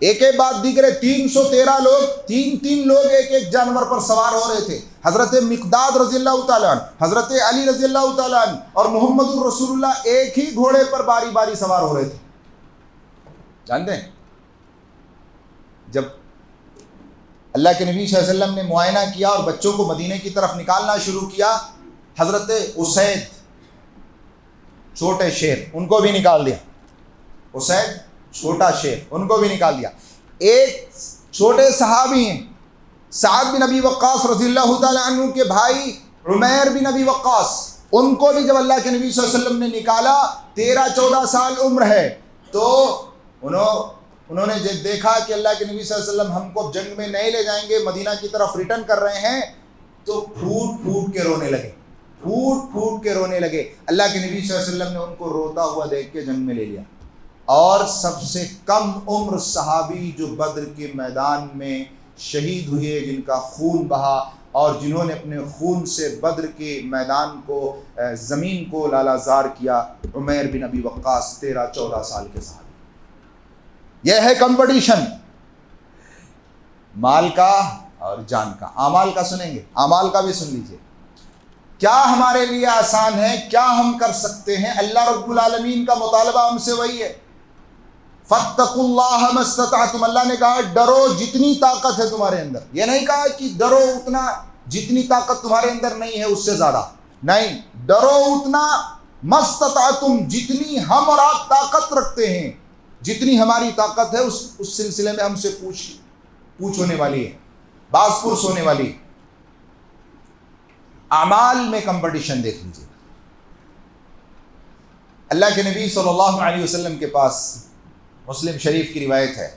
ایک کے بعد دیگرے 313 لوگ، 3 لوگ ایک جانور پر سوار ہو رہے تھے۔ حضرت مقداد رضی اللہ تعالیٰ عنہ، حضرت علی رضی اللہ تعالیٰ عنہ اور محمد الرسول اللہ ایک ہی گھوڑے پر باری باری سوار ہو رہے تھے۔ جانتے ہیں جب اللہ کے نبی صلی اللہ علیہ وسلم نے معائنہ کیا اور بچوں کو مدینے کی طرف نکالنا شروع کیا. حضرت اسید چھوٹے شیر ان کو بھی نکال دیا. اسید چھوٹا شیر ان کو بھی نکال دیا. ایک چھوٹے صحابی ہیں سعد بن ابی وقاص رضی اللہ تعالی عنہ کے بھائی عمیر بن ابی وقاص، ان کو بھی جب اللہ کے نبی صلی اللہ علیہ وسلم نے نکالا 13-14 سال عمر ہے، تو انہوں نے جب دیکھا کہ اللہ کے نبی صلی اللہ علیہ وسلم ہم کو جنگ میں نہیں لے جائیں گے، مدینہ کی طرف ریٹرن کر رہے ہیں، تو پھوٹ پھوٹ کے رونے لگے، پھوٹ پھوٹ کے رونے لگے. اللہ کے نبی صلی اللہ علیہ وسلم نے ان کو روتا ہوا دیکھ کے جنگ میں لے لیا. اور سب سے کم عمر صحابی جو بدر کے میدان میں شہید ہوئے، جن کا خون بہا اور جنہوں نے اپنے خون سے بدر کے میدان کو زمین کو لالہ زار کیا، عمیر بن ابی وقاص 13-14 سال کے صحابی. یہ ہے کمپٹیشن مال کا اور جان کا. اعمال کا سنیں گے، اعمال کا بھی سن لیجئے. کیا ہمارے لیے آسان ہے، کیا ہم کر سکتے ہیں؟ اللہ رب العالمین کا مطالبہ ہم سے وہی ہے، فاتقوا اللہ ما استطعتم. اللہ نے کہا ڈرو جتنی طاقت ہے تمہارے اندر. یہ نہیں کہا کہ ڈرو اتنا جتنی طاقت تمہارے اندر نہیں ہے اس سے زیادہ، نہیں، ڈرو اتنا ما استطعتم جتنی ہم اور آپ طاقت رکھتے ہیں. جتنی ہماری طاقت ہے اس سلسلے میں ہم سے پوچھ ہونے والی ہے، باز پرس ہونے والی ہے. اعمال میں کمپٹیشن دیکھ لیجیے. اللہ کے نبی صلی اللہ علیہ وسلم کے پاس مسلم شریف کی روایت ہے،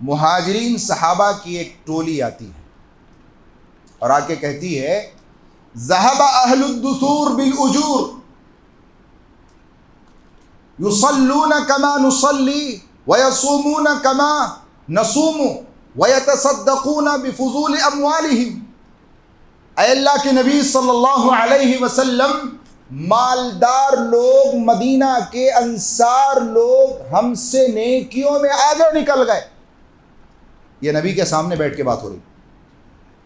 مہاجرین صحابہ کی ایک ٹولی آتی ہے اور آ کے کہتی ہے ذهب اہل الدثور بالاجور یصلون کما نصلی ویصومون کما نصوم ویتصدقون بفضول اموالہم. اے اللہ کے نبی صلی اللہ علیہ وسلم، مالدار لوگ، مدینہ کے انصار لوگ ہم سے نیکیوں میں آگے نکل گئے. یہ نبی کے سامنے بیٹھ کے بات ہو رہی.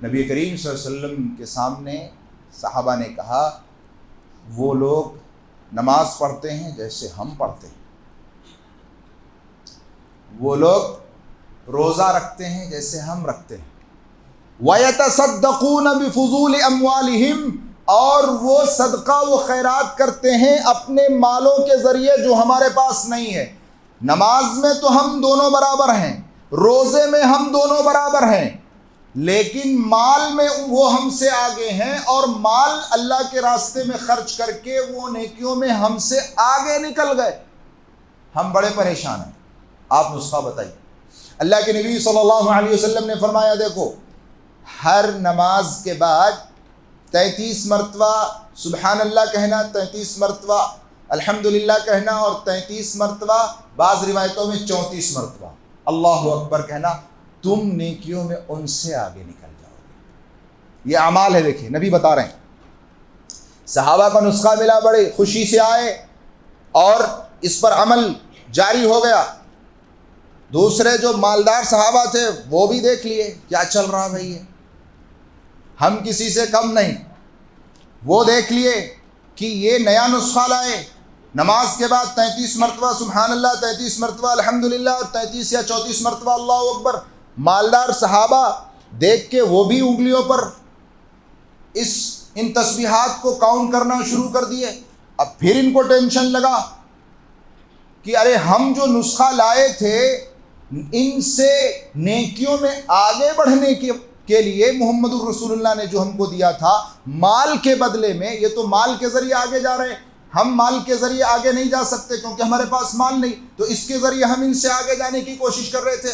نبی کریم صلی اللہ علیہ وسلم کے سامنے صحابہ نے کہا وہ لوگ نماز پڑھتے ہیں جیسے ہم پڑھتے ہیں، وہ لوگ روزہ رکھتے ہیں جیسے ہم رکھتے ہیں، وَيَتَصَدَّقُونَ بِفُضُولِ أَمْوَالِهِمْ، اور وہ صدقہ و خیرات کرتے ہیں اپنے مالوں کے ذریعے جو ہمارے پاس نہیں ہے. نماز میں تو ہم دونوں برابر ہیں، روزے میں ہم دونوں برابر ہیں، لیکن مال میں وہ ہم سے آگے ہیں، اور مال اللہ کے راستے میں خرچ کر کے وہ نیکیوں میں ہم سے آگے نکل گئے. ہم بڑے پریشان ہیں. آپ نسخہ بتائیے. اللہ کے نبی صلی اللہ علیہ وسلم نے فرمایا دیکھو، ہر نماز کے بعد 33 مرتبہ سبحان اللہ کہنا، 33 مرتبہ الحمدللہ کہنا، اور 33 مرتبہ بعض روایتوں میں 34 مرتبہ اللہ اکبر کہنا. تم نیکیوں میں ان سے آگے نکل جاؤ گے. یہ اعمال ہے. دیکھیں نبی بتا رہے ہیں. صحابہ کا نسخہ ملا، بڑے خوشی سے آئے اور اس پر عمل جاری ہو گیا. دوسرے جو مالدار صحابہ تھے وہ بھی دیکھ لیے کیا چل رہا بھائی ہے، ہم کسی سے کم نہیں. وہ دیکھ لیے کہ یہ نیا نسخہ لائے، نماز کے بعد 33 مرتبہ سبحان اللہ، 33 مرتبہ الحمدللہ، اور 33 یا 34 مرتبہ اللہ اکبر. مالدار صحابہ دیکھ کے وہ بھی انگلیوں پر ان تسبیحات کو کاؤنٹ کرنا شروع کر دیے. اب پھر ان کو ٹینشن لگا کہ ارے ہم جو نسخہ لائے تھے ان سے نیکیوں میں آگے بڑھنے کے لیے محمد الرسول اللہ نے جو ہم کو دیا تھا مال کے بدلے میں، یہ تو مال کے ذریعے آگے جا رہے ہیں، ہم مال کے ذریعے آگے نہیں جا سکتے کیونکہ ہمارے پاس مال نہیں، تو اس کے ذریعے ہم ان سے آگے جانے کی کوشش کر رہے تھے.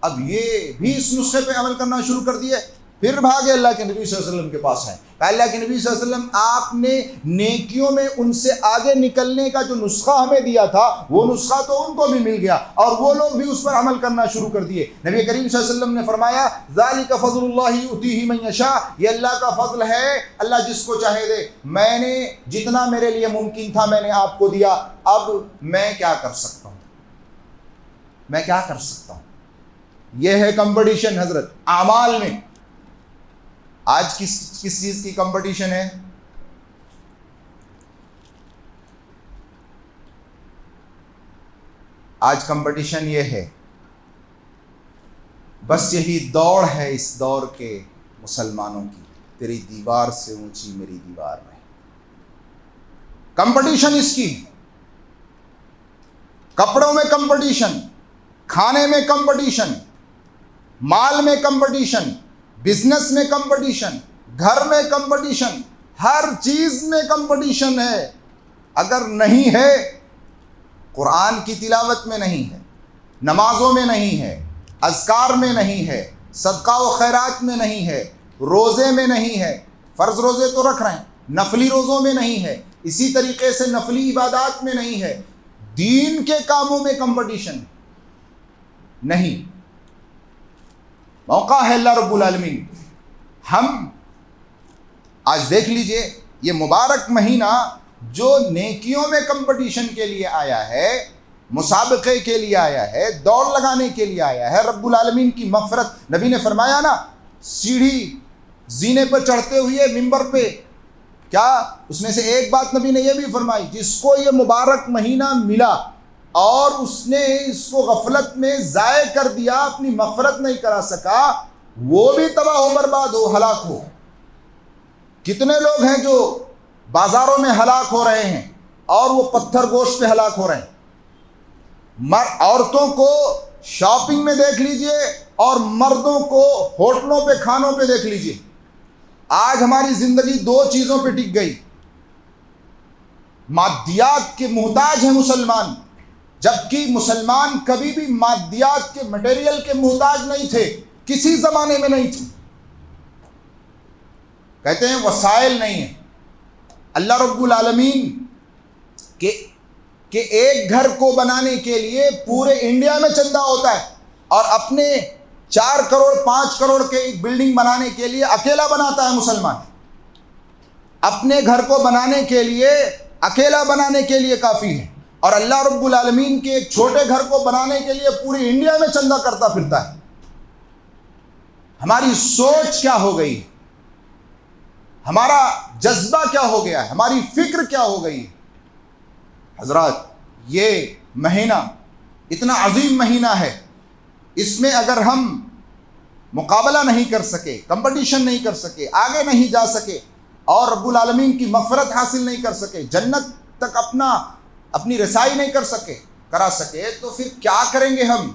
اب یہ بھی اس نسخے پہ عمل کرنا شروع کر دیے. پھر بھاگے اللہ کے نبی صلی اللہ علیہ وسلم کے پاس ہیں. اللہ کے نبی صلی اللہ علیہ وسلم، آپ نے نیکیوں میں ان سے آگے نکلنے کا جو نسخہ ہمیں دیا تھا وہ نسخہ تو ان کو بھی مل گیا اور وہ لوگ بھی اس پر عمل کرنا شروع کر دیے. نبی کریم صلی اللہ علیہ وسلم نے فرمایا ذَلِكَ فَضْلُ اللَّهِ يُؤْتِيهِ مَن يَشَاءُ، یہ اللہ کا فضل ہے، اللہ جس کو چاہے دے. میں نے جتنا میرے لیے ممکن تھا میں نے آپ کو دیا، اب میں کیا کر سکتا ہوں، میں کیا کر سکتا ہوں. یہ ہے کمپٹیشن حضرت اعمال میں. آج کس چیز کی کمپٹیشن ہے؟ آج کمپٹیشن یہ ہے بس یہی دوڑ ہے اس دور کے مسلمانوں کی، تیری دیوار سے اونچی میری دیوار میں. کمپٹیشن اس کی، کپڑوں میں کمپٹیشن، کھانے میں کمپٹیشن، مال میں کمپٹیشن، بزنس میں کمپٹیشن، گھر میں کمپٹیشن، ہر چیز میں کمپٹیشن ہے. اگر نہیں ہے، قرآن کی تلاوت میں نہیں ہے، نمازوں میں نہیں ہے، اذکار میں نہیں ہے، صدقہ و خیرات میں نہیں ہے، روزے میں نہیں ہے. فرض روزے تو رکھ رہے ہیں، نفلی روزوں میں نہیں ہے، اسی طریقے سے نفلی عبادات میں نہیں ہے، دین کے کاموں میں کمپٹیشن نہیں. موقع ہے اللہ رب العالمین. ہم آج دیکھ لیجئے یہ مبارک مہینہ جو نیکیوں میں کمپٹیشن کے لیے آیا ہے، مسابقے کے لیے آیا ہے، دوڑ لگانے کے لیے آیا ہے، رب العالمین کی مغفرت. نبی نے فرمایا نا، سیڑھی زینے پر چڑھتے ہوئے منبر پہ، کیا اس میں سے ایک بات نبی نے یہ بھی فرمائی، جس کو یہ مبارک مہینہ ملا اور اس نے اس کو غفلت میں ضائع کر دیا، اپنی مغفرت نہیں کرا سکا، وہ بھی تباہ و برباد ہو، ہلاک ہو. کتنے لوگ ہیں جو بازاروں میں ہلاک ہو رہے ہیں اور وہ پتھر گوشت پہ ہلاک ہو رہے ہیں. عورتوں کو شاپنگ میں دیکھ لیجئے اور مردوں کو ہوٹلوں پہ کھانوں پہ دیکھ لیجئے. آج ہماری زندگی دو چیزوں پہ ٹک گئی. مادیات کے محتاج ہیں مسلمان، جبکہ مسلمان کبھی بھی مادیات کے مٹیریل کے محتاج نہیں تھے، کسی زمانے میں نہیں تھے. کہتے ہیں وسائل نہیں ہیں. اللہ رب العالمین کہ ایک گھر کو بنانے کے لیے پورے انڈیا میں چندہ ہوتا ہے، اور اپنے 4 کروڑ 5 کروڑ کے ایک بلڈنگ بنانے کے لیے اکیلا بناتا ہے مسلمان. اپنے گھر کو بنانے کے لیے اکیلا بنانے کے لیے کافی ہے، اور اللہ رب العالمین کے ایک چھوٹے گھر کو بنانے کے لیے پوری انڈیا میں چندہ کرتا پھرتا ہے. ہماری سوچ کیا ہو گئی، ہمارا جذبہ کیا ہو گیا ہے، ہماری فکر کیا ہو گئی. حضرات، یہ مہینہ اتنا عظیم مہینہ ہے، اس میں اگر ہم مقابلہ نہیں کر سکے، کمپٹیشن نہیں کر سکے، آگے نہیں جا سکے، اور رب العالمین کی مغفرت حاصل نہیں کر سکے، جنت تک اپنی رسائی نہیں کرا سکے، تو پھر کیا کریں گے ہم؟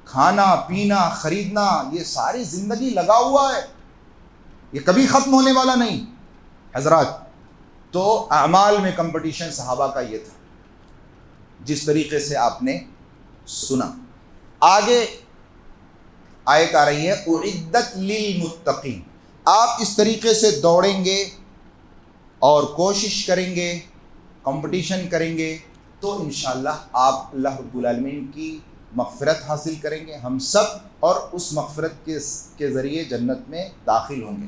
کھانا پینا خریدنا، یہ ساری زندگی لگا ہوا ہے، یہ کبھی ختم ہونے والا نہیں. حضرات، تو اعمال میں کمپٹیشن صحابہ کا یہ تھا، جس طریقے سے آپ نے سنا. آگے آیت آ رہی ہے اعدت للمتقین. آپ اس طریقے سے دوڑیں گے اور کوشش کریں گے، کمپٹیشن کریں گے، تو انشاءاللہ آپ اللہ رب العالمین کی مغفرت حاصل کریں گے، ہم سب، اور اس مغفرت کے ذریعے جنت میں داخل ہوں گے.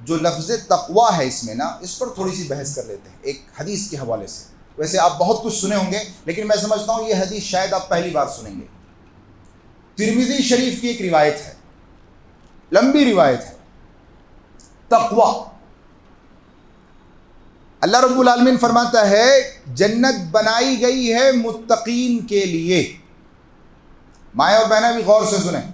جو لفظ تقویٰ ہے اس میں نا، اس پر تھوڑی سی بحث کر لیتے ہیں ایک حدیث کے حوالے سے. ویسے آپ بہت کچھ سنے ہوں گے، لیکن میں سمجھتا ہوں یہ حدیث شاید آپ پہلی بار سنیں گے. ترمذی شریف کی ایک روایت ہے، لمبی روایت ہے. تقویٰ، اللہ رب العالمین فرماتا ہے جنت بنائی گئی ہے متقین کے لیے. مائیں اور بہنیں بھی غور سے سنیں.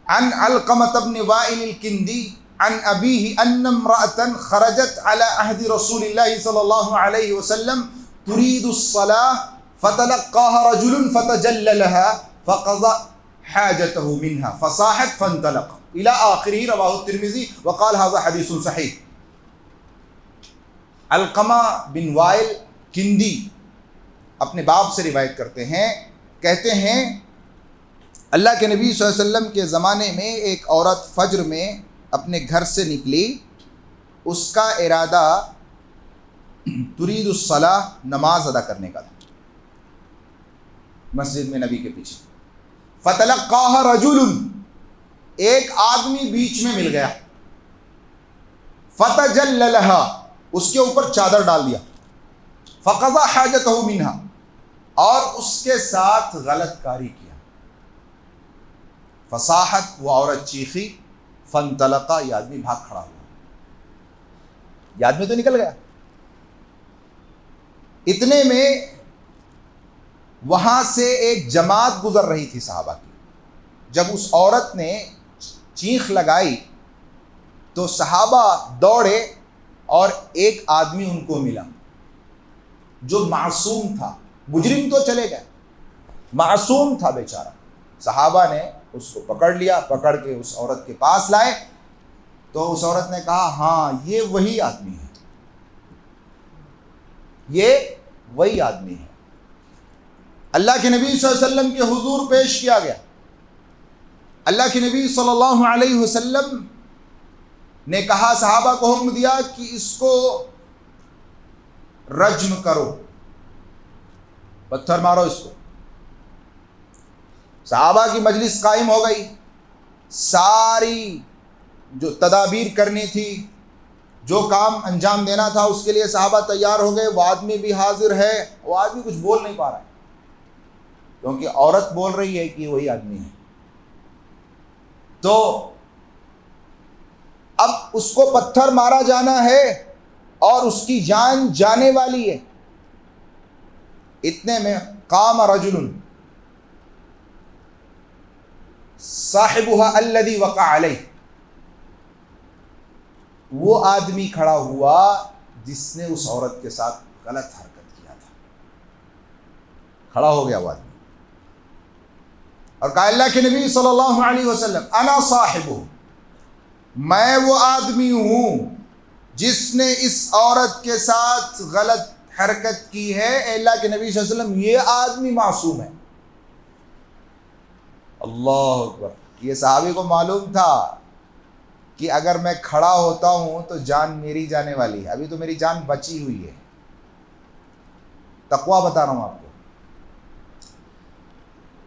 عن علقمۃ بن وائل الکندی عن ابیہ ان امرأة خرجت على عہد رسول اللہ صلی اللہ علیہ وسلم تريد الصلاة فتلقاها رجل فتجلى لها فقضى حاجته منها فصاحت فانطلق الى آخره. رواه الترمذی وقال هذا حدیث صحیح. علقمہ بن وائل کندی اپنے باپ سے روایت کرتے ہیں، کہتے ہیں اللہ کے نبی صلی اللہ علیہ وسلم کے زمانے میں ایک عورت فجر میں اپنے گھر سے نکلی، اس کا ارادہ ترید الصلاۃ، نماز ادا کرنے کا تھا، مسجد میں نبی کے پیچھے. فتلقاها رجل، ایک آدمی بیچ میں مل گیا، فتجلى لها، اس کے اوپر چادر ڈال دیا، فقضى حاجته منها، اور اس کے ساتھ غلط کاری کیا. فصاحت، وہ عورت چیخی، فانطلقا، یہ آدمی بھاگ کھڑا ہوا، یہ آدمی تو نکل گیا. اتنے میں وہاں سے ایک جماعت گزر رہی تھی صحابہ کی. جب اس عورت نے چیخ لگائی تو صحابہ دوڑے اور ایک آدمی ان کو ملا جو معصوم تھا. مجرم تو چلے گئے, معصوم تھا بیچارہ. صحابہ نے اس کو پکڑ لیا, پکڑ کے اس عورت کے پاس لائے تو اس عورت نے کہا ہاں یہ وہی آدمی ہے, یہ وہی آدمی ہے. اللہ کے نبی صلی اللہ علیہ وسلم کے حضور پیش کیا گیا. اللہ کے نبی صلی اللہ علیہ وسلم نے کہا, صحابہ کو حکم دیا کہ اس کو رجم کرو, پتھر مارو اس کو. صحابہ کی مجلس قائم ہو گئی. ساری جو تدابیر کرنی تھی, جو کام انجام دینا تھا, اس کے لیے صحابہ تیار ہو گئے. وہ آدمی بھی حاضر ہے. وہ آدمی کچھ بول نہیں پا رہا ہے کیونکہ عورت بول رہی ہے کہ وہی آدمی ہے. تو اب اس کو پتھر مارا جانا ہے اور اس کی جان جانے والی ہے. اتنے میں قام رجل صاحبها الذي وقع علیہ, وہ آدمی کھڑا ہوا جس نے اس عورت کے ساتھ غلط حرکت کیا تھا. کھڑا ہو گیا وہ آدمی اور کہا, اللہ کے نبی صلی اللہ علیہ وسلم انا صاحبہ, میں وہ آدمی ہوں جس نے اس عورت کے ساتھ غلط حرکت کی ہے. اے اللہ کے نبی صلی اللہ علیہ وسلم, یہ آدمی معصوم ہے. اللہ اکبر. یہ صحابی کو معلوم تھا کہ اگر میں کھڑا ہوتا ہوں تو جان میری جانے والی ہے. ابھی تو میری جان بچی ہوئی ہے. تقویٰ بتا رہا ہوں آپ کو.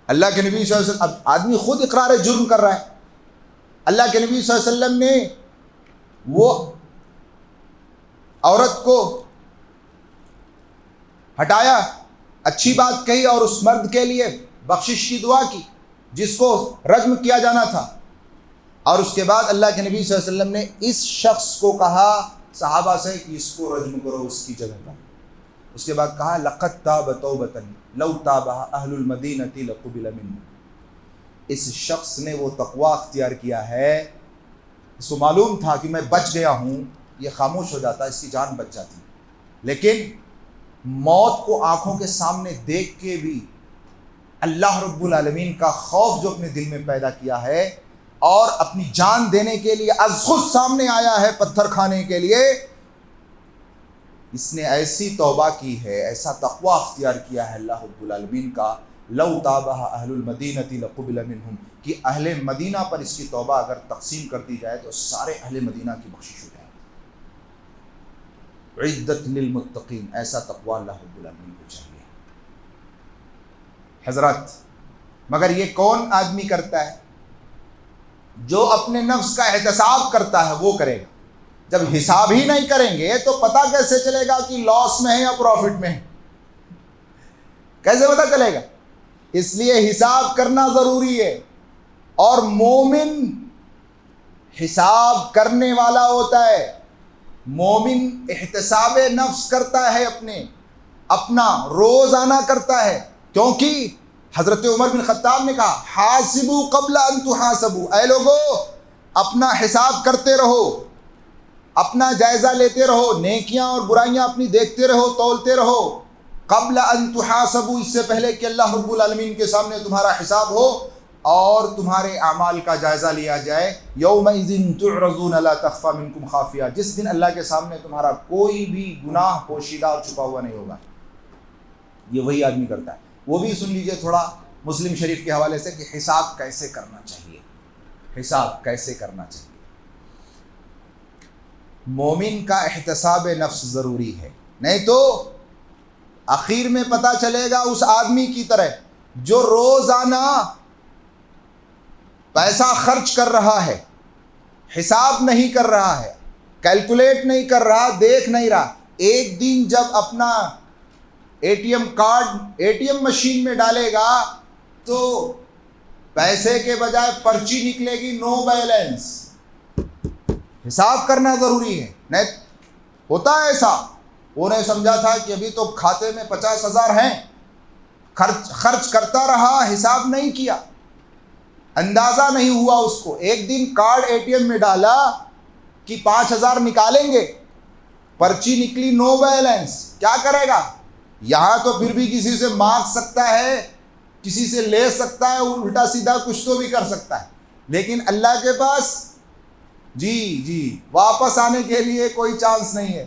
اللہ کے نبی صلی اللہ علیہ وسلم, اب آدمی خود اقرار جرم کر رہا ہے. اللہ کے نبی صلی اللہ علیہ وسلم نے وہ عورت کو ہٹایا, اچھی بات کہی اور اس مرد کے لیے بخشش کی دعا کی جس کو رجم کیا جانا تھا. اور اس کے بعد اللہ کے نبی صلی اللہ علیہ وسلم نے اس شخص کو کہا صحابہ سے کہ اس کو رجم کرو اس کی جگہ پر. اس کے بعد کہا لقد تاب توبۃ لو تابها اہل المدینہ لقبل منہ. اس شخص نے وہ تقویٰ اختیار کیا ہے, اس کو معلوم تھا کہ میں بچ گیا ہوں, یہ خاموش ہو جاتا, اس کی جان بچ جاتی. لیکن موت کو آنکھوں کے سامنے دیکھ کے بھی اللہ رب العالمین کا خوف جو اپنے دل میں پیدا کیا ہے اور اپنی جان دینے کے لیے از خود سامنے آیا ہے پتھر کھانے کے لیے, اس نے ایسی توبہ کی ہے, ایسا تقویٰ اختیار کیا ہے اللہ رب العالمین کا. لو تابها اہل المدینہ لقبل منہم, کہ اہل مدینہ پر اس کی توبہ اگر تقسیم کر دی جائے تو سارے اہل مدینہ کی بخشش ہو جائے. عدت للمتقین, ایسا تقویٰ اللہ رب العالمین کو چاہیے. حضرات, مگر یہ کون آدمی کرتا ہے؟ جو اپنے نفس کا احتساب کرتا ہے وہ کرے گا. جب حساب ہی نہیں کریں گے تو پتہ کیسے چلے گا کہ لاس میں ہے یا پروفٹ میں ہے؟ کیسے پتہ چلے گا؟ اس لیے حساب کرنا ضروری ہے. اور مومن حساب کرنے والا ہوتا ہے. مومن احتساب نفس کرتا ہے, اپنا روزانہ کرتا ہے. کیونکہ حضرت عمر بن خطاب نے کہا حاسبوا قبل ان تحاسبوا, اے لوگو اپنا حساب کرتے رہو, اپنا جائزہ لیتے رہو, نیکیاں اور برائیاں اپنی دیکھتے رہو, تولتے رہو. قبل ان تحاسبوا, اس سے پہلے کہ اللہ رب العالمین کے سامنے تمہارا حساب ہو اور تمہارے اعمال کا جائزہ لیا جائے. یومئذ تعرضون لا تخفى منکم خافیہ, جس دن اللہ کے سامنے تمہارا کوئی بھی گناہ پوشیدہ اور چھپا ہوا نہیں ہوگا. یہ وہی آدمی کرتا ہے. وہ بھی سن لیجئے تھوڑا مسلم شریف کے حوالے سے کہ حساب کیسے کرنا چاہیے. حساب کیسے کرنا چاہیے. مومن کا احتساب نفس ضروری ہے, نہیں تو آخر میں پتہ چلے گا اس آدمی کی طرح جو روزانہ پیسہ خرچ کر رہا ہے, حساب نہیں کر رہا ہے, کیلکولیٹ نہیں کر رہا, دیکھ نہیں رہا. ایک دن جب اپنا A T M card A T M machine میں ڈالے گا تو پیسے کے بجائے پرچی نکلے گی نو بیلنس. حساب کرنا ضروری ہے. نہیں ہوتا ہے ایسا, وہ نے سمجھا تھا کہ ابھی تو کھاتے میں 50,000 ہیں, خرچ کرتا رہا، حساب نہیں کیا، اندازہ نہیں ہوا اس کو. ایک دن کارڈ اے ٹی ایم میں ڈالا کہ 5,000 نکالیں گے، پرچی نکلی نو بیلنس، کیا کرے گا؟ یہاں تو پھر بھی کسی سے مانگ سکتا ہے، کسی سے لے سکتا ہے، الٹا سیدھا کچھ تو بھی کر سکتا ہے، لیکن اللہ کے پاس جی واپس آنے کے لیے کوئی چانس نہیں ہے.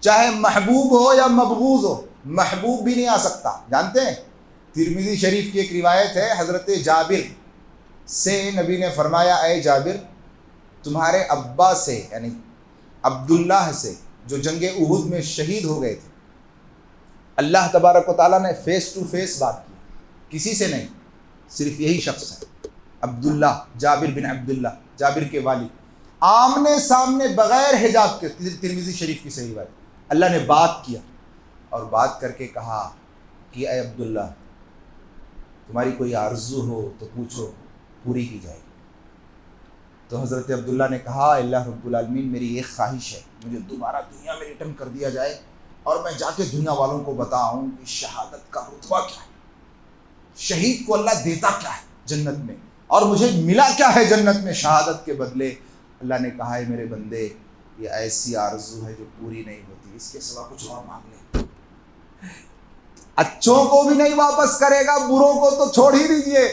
چاہے محبوب ہو یا مبغوض ہو، محبوب بھی نہیں آ سکتا. جانتے ہیں ترمذی شریف کی ایک روایت ہے، حضرت جابر سے نبی نے فرمایا، اے جابر، تمہارے ابا سے یعنی عبداللہ سے جو جنگ احد میں شہید ہو گئے تھے، اللہ تبارک و تعالیٰ نے فیس ٹو فیس بات کی، کسی سے نہیں، صرف یہی شخص ہے عبداللہ، جابر بن عبداللہ، جابر کے والد، آمنے سامنے بغیر حجاب کے. ترمذی شریف کی صحیح بات، اللہ نے بات کیا اور بات کر کے کہا کہ اے عبداللہ، تمہاری کوئی آرزو ہو تو پوچھو، پوری کی جائے گی. تو حضرت عبداللہ نے کہا، اللہ رب العالمین، میری ایک خواہش ہے، مجھے دوبارہ دنیا میں ریٹرن کر دیا جائے اور میں جا کے دنیا والوں کو بتاؤں کہ شہادت کا رتبہ کیا ہے، شہید کو اللہ دیتا کیا ہے جنت میں، اور مجھے ملا کیا ہے جنت میں شہادت کے بدلے. اللہ نے کہا، ہے میرے بندے، یہ ایسی آرزو ہے جو پوری نہیں ہوتی، اس کے سوا کچھ اور مانگ لے. اچھوں کو بھی نہیں واپس کرے گا، بروں کو تو چھوڑ ہی دیجئے.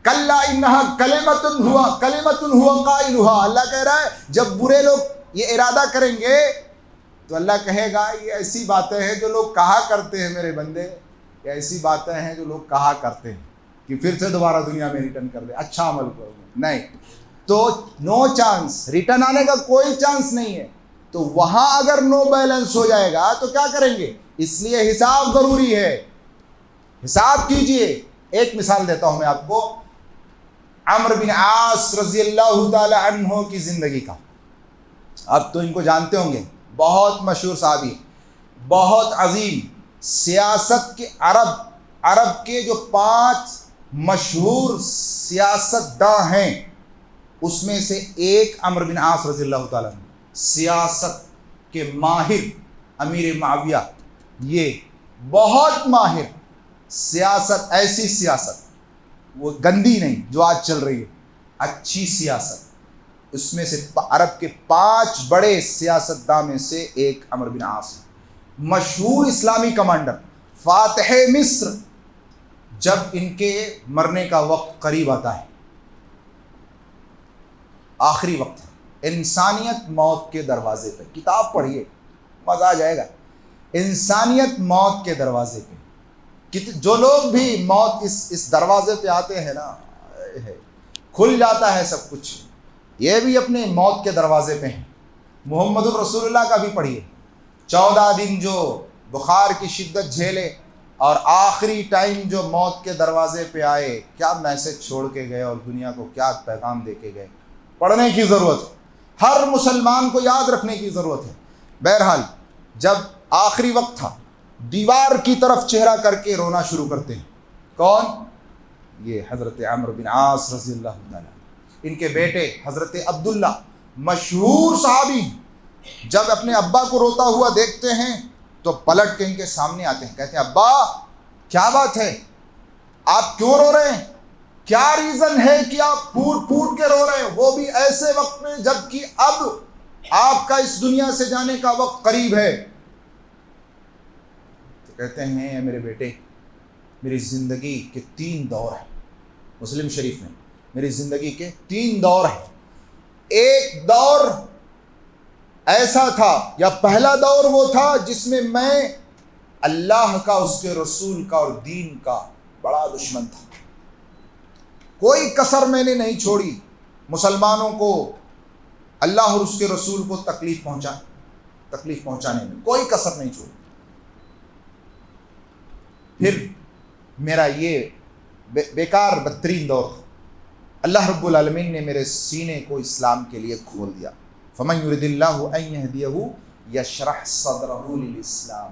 کلا انہا کلمۃ ہوا قائلھا، اللہ کہہ رہا ہے جب برے لوگ یہ ارادہ کریں گے تو اللہ کہے گا، یہ ایسی باتیں ہیں جو لوگ کہا کرتے ہیں میرے بندے، یہ ایسی باتیں ہیں جو لوگ کہا کرتے ہیں کہ پھر سے دوبارہ دنیا میں ریٹرن کر دے، اچھا عمل کرو. نہیں تو نو چانس، ریٹرن آنے کا کوئی چانس نہیں ہے. تو وہاں اگر نو بیلنس ہو جائے گا تو کیا کریں گے؟ اس لیے حساب ضروری ہے، حساب کیجئے. ایک مثال دیتا ہوں میں آپ کو، عمرو بن عاص رضی اللہ تعالی عنہ کی زندگی کا. آپ تو ان کو جانتے ہوں گے، بہت مشہور صحابی، بہت عظیم. سیاست کے عرب کے جو 5 مشہور سیاست داں ہیں اس میں سے ایک عمرو بن عاص رضی اللہ تعالیٰ عنہ. سیاست کے ماہر، امیر معاویہ یہ بہت ماہر. سیاست، ایسی سیاست وہ گندی نہیں جو آج چل رہی ہے، اچھی سیاست. اس میں سے عرب کے 5 بڑے سیاست داں میں سے ایک عمرو بن عاص ہے. مشہور اسلامی کمانڈر، فاتح مصر. جب ان کے مرنے کا وقت قریب آتا ہے، آخری وقت ہے، انسانیت موت کے دروازے پہ. کتاب پڑھیے، مزہ آ جائے گا. انسانیت موت کے دروازے پہ. جو لوگ بھی موت اس دروازے پہ آتے ہیں نا، کھل جاتا ہے سب کچھ. یہ بھی اپنے موت کے دروازے پہ ہیں. محمد الرسول اللہ کا بھی پڑھیے، 14 دن جو بخار کی شدت جھیلے اور آخری ٹائم جو موت کے دروازے پہ آئے، کیا میسج چھوڑ کے گئے اور دنیا کو کیا پیغام دے کے گئے. پڑھنے کی ضرورت ہے، ہر مسلمان کو یاد رکھنے کی ضرورت ہے. بہرحال جب آخری وقت تھا، دیوار کی طرف چہرہ کر کے رونا شروع کرتے ہیں. کون؟ یہ حضرت عمرو بن عاص رضی اللہ تعالیٰ. ان کے بیٹے حضرت عبداللہ، مشہور صحابی، جب اپنے ابا کو روتا ہوا دیکھتے ہیں تو پلٹ کے ان کے سامنے آتے ہیں، کہتے ہیں، ابا کیا بات ہے، آپ کیوں رو رہے ہیں؟ کیا ریزن ہے کہ آپ پھوٹ پھوٹ کے رو رہے ہیں، وہ بھی ایسے وقت میں جب کہ اب آپ کا اس دنیا سے جانے کا وقت قریب ہے. تو کہتے ہیں، اے میرے بیٹے، میری زندگی کے 3 دور ہیں. مسلم شریف میں میری زندگی کے 3 دور ہیں. ایک دور ایسا تھا، یا پہلا دور وہ تھا جس میں اللہ کا، اس کے رسول کا اور دین کا بڑا دشمن تھا. کوئی کسر میں نے نہیں چھوڑی مسلمانوں کو، اللہ اور اس کے رسول کو تکلیف پہنچانے میں کوئی کسر نہیں چھوڑی. پھر میرا یہ بیکار بدترین دور تھا. اللہ رب العالمین نے میرے سینے کو اسلام کے لیے کھول دیا. فمن یرد اللہ ان یہدیہ یشرح صدرہ للاسلام.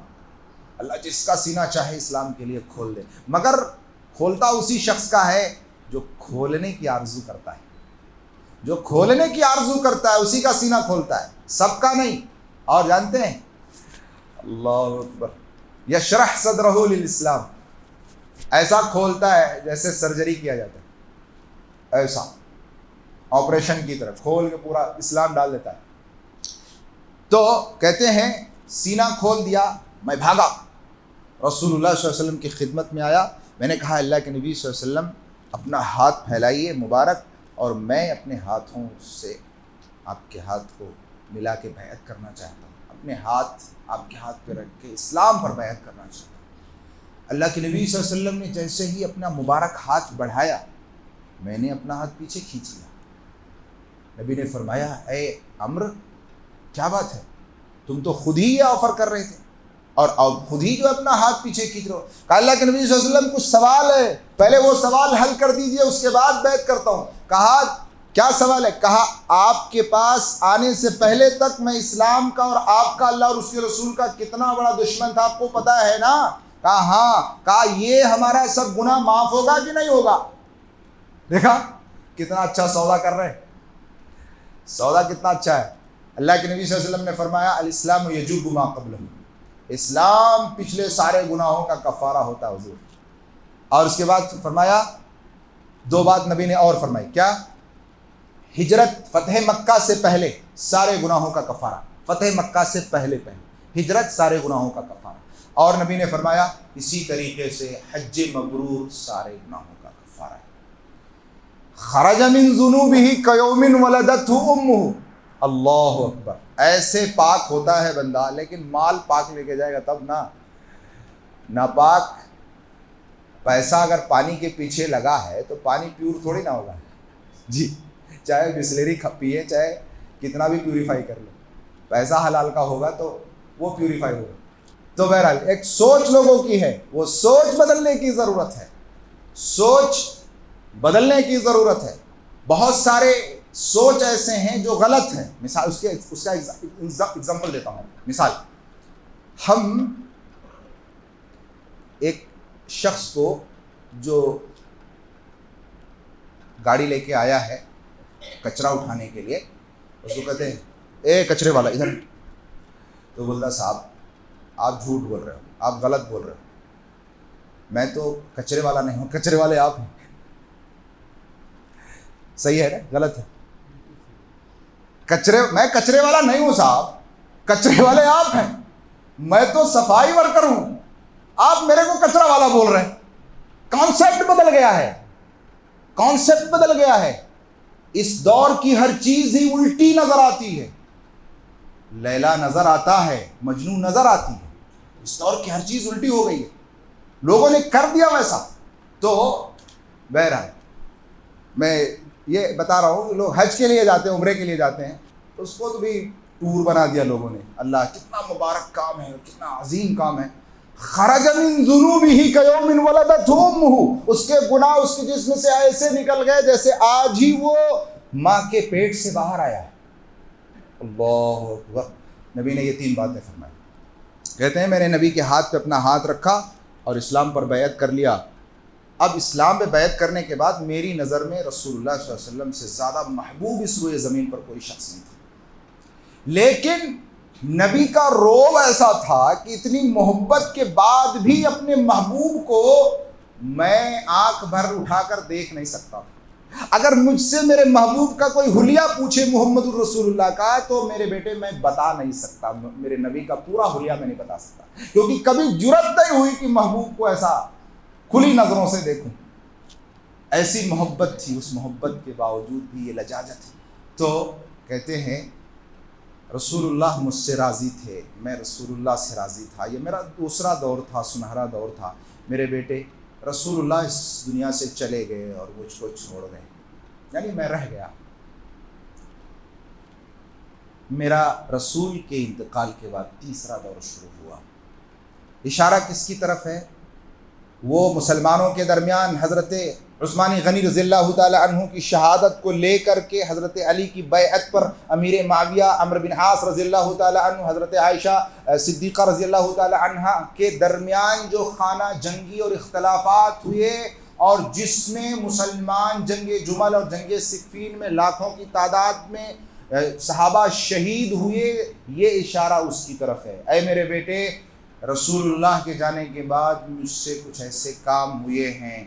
اللہ جس کا سینہ چاہے اسلام کے لیے کھول دے، مگر کھولتا اسی شخص کا ہے جو کھولنے کی آرزو کرتا ہے. جو کھولنے کی آرزو کرتا ہے اسی کا سینہ کھولتا ہے، سب کا نہیں. اور جانتے ہیں، اللہ اکبر، یشرح صدرہ للاسلام، ایسا کھولتا ہے جیسے سرجری کیا جاتا ہے، ایسا آپریشن کی طرف کھول کے پورا اسلام ڈال دیتا ہے۔ تو کہتے ہیں سینہ کھول دیا، میں بھاگا، رسول اللہ صلی اللہ علیہ وسلم کی خدمت میں آیا، میں نے کہا اللہ کے نبی صلی اللہ علیہ وسلم اپنا ہاتھ پھیلائیے مبارک، اور میں اپنے ہاتھوں سے آپ کے ہاتھ کو ملا کے بیعت کرنا چاہتا ہوں، اپنے ہاتھ آپ کے ہاتھ پہ رکھ کے اسلام پر بیعت کرنا چاہتا ہوں۔ اللہ کے نبی صلی اللہ علیہ وسلم نے جیسے ہی اپنا مبارک ہاتھ بڑھایا، میں نے اپنا ہاتھ پیچھے کھینچ لیا۔ نبی نے فرمایا اے عمرو کیا بات ہے، تم تو خود ہی یہ آفر کر رہے تھے اور خود ہی جو اپنا ہاتھ پیچھے کھینچ رہے ہو۔ کہا اللہ کے نبی صلی اللہ علیہ وسلم کچھ سوال ہے، پہلے وہ سوال حل کر دیجئے، اس کے بعد بیعت کرتا ہوں۔ کہا کیا سوال ہے؟ کہا آپ کے پاس آنے سے پہلے تک میں اسلام کا اور آپ کا اللہ اور اس کے رسول کا کتنا بڑا دشمن تھا، آپ کو پتہ ہے نا؟ کہا ہاں۔ کہا یہ ہمارا سب گناہ معاف ہوگا کہ نہیں ہوگا؟ دیکھا کتنا اچھا سودا کر رہے ہیں، سودا کتنا اچھا ہے۔ اللہ کے نبی صلی اللہ علیہ وسلم نے فرمایا الاسلام یجب ما قبلہ، اسلام پچھلے سارے گناہوں کا کفارہ ہوتا ہے حضور۔ اور اس کے بعد فرمایا دو بات نبی نے اور فرمائی، کیا؟ ہجرت فتح مکہ سے پہلے سارے گناہوں کا کفارہ، فتح مکہ سے پہلے ہجرت سارے گناہوں کا کفارہ۔ اور نبی نے فرمایا اسی طریقے سے حج مبرور سارے گناہوں کا کفارہ ہے۔ خرج من ذنوبہ کیوم ولدتہ امہ، اللہ اکبر، ایسے پاک ہوتا ہے بندہ، لیکن مال پاک لے کے جائے گا تب نا، ناپاک پیسہ اگر پانی کے پیچھے لگا ہے تو پانی پیور تھوڑی نہ ہوگا جی، چاہے بسلری پیے، چاہے کتنا بھی پیوریفائی کر لو، پیسہ حلال کا ہوگا تو وہ پیوریفائی ہوگا۔ تو بہرحال ایک سوچ لوگوں کی ہے، وہ سوچ بدلنے کی ضرورت ہے، سوچ بدلنے کی ضرورت ہے۔ بہت سارے سوچ ایسے ہیں جو غلط ہیں۔ مثال اس کا ایگزامپل دیتا ہوں۔ مثال، ہم ایک شخص کو جو گاڑی لے کے آیا ہے کچرا اٹھانے کے لیے، اس کو کہتے ہیں اے کچرے والا ادھر، تو بولتا صاحب آپ جھوٹ بول رہے ہو، آپ غلط بول رہے ہو، میں تو کچرے والا نہیں ہوں، کچرے والے آپ ہیں۔ صحیح ہے نا؟ غلط ہے، میں کچرے والا نہیں ہوں صاحب، کچرے والے آپ ہیں، میں تو صفائی ورکر ہوں، آپ میرے کو کچرا والا بول رہے ہیں۔ کانسیپٹ بدل گیا ہے، کانسیپٹ بدل گیا ہے۔ اس دور کی ہر چیز ہی الٹی نظر آتی ہے، لیلا نظر آتا ہے، مجنوں نظر آتی ہے، اس دور کی ہر چیز الٹی ہو گئی ہے، لوگوں نے کر دیا ویسا۔ تو بہرحال میں یہ بتا رہا ہوں، لوگ حج کے لیے جاتے ہیں، عمرے کے لیے جاتے ہیں، تو اس کو تو بھی ٹور بنا دیا لوگوں نے۔ اللہ کتنا مبارک کام ہے، کتنا عظیم کام ہے۔ خرج من ذنوبہ کیوم ولدتہ امہ، اس کے گناہ اس کے جسم سے ایسے نکل گئے جیسے آج ہی وہ ماں کے پیٹ سے باہر آیا ہے۔ اللہ اکبر۔ نبی نے یہ 3 باتیں فرمائی۔ کہتے ہیں میں نے نبی کے ہاتھ پہ اپنا ہاتھ رکھا اور اسلام پر بیعت کر لیا۔ اب اسلام پہ بیعت کرنے کے بعد میری نظر میں رسول اللہ صلی اللہ علیہ وسلم سے زیادہ محبوب اس روئے زمین پر کوئی شخص نہیں تھا، لیکن نبی کا روب ایسا تھا کہ اتنی محبت کے بعد بھی اپنے محبوب کو میں آنکھ بھر اٹھا کر دیکھ نہیں سکتا تھا۔ اگر مجھ سے میرے محبوب کا کوئی حلیہ پوچھے محمد الرسول اللہ کا، تو میرے بیٹے میں بتا نہیں سکتا، میرے نبی کا پورا حلیہ میں نہیں بتا سکتا، کیونکہ کبھی جرأت نہیں ہوئی کہ محبوب کو ایسا کھلی نظروں سے دیکھوں۔ ایسی محبت تھی، اس محبت کے باوجود بھی یہ لجاجت ہے۔ تو کہتے ہیں رسول اللہ مجھ سے راضی تھے، میں رسول اللہ سے راضی تھا۔ یہ میرا دوسرا دور تھا، سنہرا دور تھا۔ میرے بیٹے رسول اللہ اس دنیا سے چلے گئے اور مجھ کو چھوڑ گئے، یعنی میں رہ گیا۔ میرا رسول کے انتقال کے بعد تیسرا دور شروع ہوا۔ اشارہ کس کی طرف ہے؟ وہ مسلمانوں کے درمیان حضرت عثمان غنی رضی اللہ تعالی عنہ کی شہادت کو لے کر کے حضرت علی کی بیعت پر امیر معاویہ عمرو بن عاص رضی اللہ تعالی عنہ، حضرت عائشہ صدیقہ رضی اللہ تعالی عنہ کے درمیان جو خانہ جنگی اور اختلافات ہوئے، اور جس میں مسلمان جنگ جمل اور جنگ صفین میں لاکھوں کی تعداد میں صحابہ شہید ہوئے، یہ اشارہ اس کی طرف ہے۔ اے میرے بیٹے، رسول اللہ کے جانے کے بعد مجھ سے کچھ ایسے کام ہوئے ہیں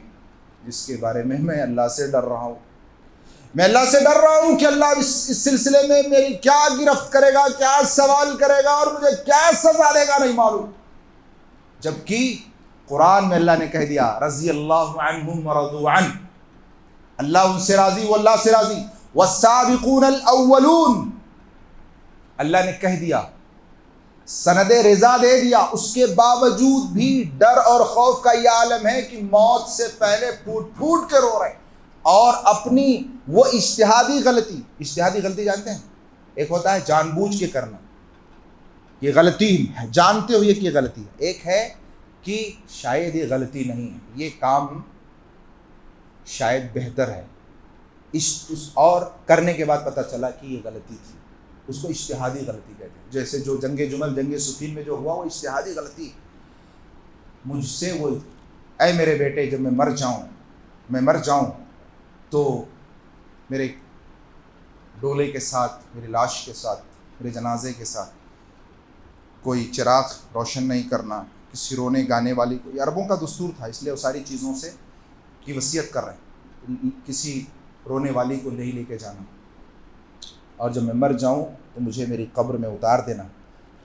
جس کے بارے میں اللہ سے ڈر رہا ہوں. میں اللہ سے ڈر رہا ہوں کہ اللہ اس سلسلے میں میری کیا گرفت کرے گا, کیا سوال کرے گا اور مجھے کیا سزا دے گا, نہیں معلوم. جبکہ قرآن میں اللہ نے کہہ دیا رضی اللہ عنہم ورضوا عنہ, اللہ ان سے راضی وہ اللہ سے راضی. والسابقون الاولون, اللہ نے کہہ دیا, سند رضا دے دیا. اس کے باوجود بھی ڈر اور خوف کا یہ عالم ہے کہ موت سے پہلے پھوٹ پھوٹ کے رو رہے ہیں. اور اپنی وہ اجتہادی غلطی جانتے ہیں, ایک ہوتا ہے جان بوجھ کے کرنا, یہ غلطی ہے جانتے ہوئے کہ یہ غلطی ہے. ایک ہے کہ شاید یہ غلطی نہیں ہے, یہ کام شاید بہتر ہے, اور کرنے کے بعد پتہ چلا کہ یہ غلطی تھی, اس کو اجتہادی غلطی کہتے ہیں. جیسے جو جنگ صفین میں جو ہوا وہ اجتہادی غلطی. مجھ سے وہ اے میرے بیٹے جب میں مر جاؤں تو میرے ڈولے کے ساتھ, میری لاش کے ساتھ, میرے جنازے کے ساتھ کوئی چراغ روشن نہیں کرنا, کسی رونے گانے والی کو, یہ عربوں کا دستور تھا, اس لیے وہ ساری چیزوں سے کی وصیت کر رہے ہیں, کسی رونے والی کو نہیں لے کے جانا. اور جب میں مر جاؤں تو مجھے میری قبر میں اتار دینا,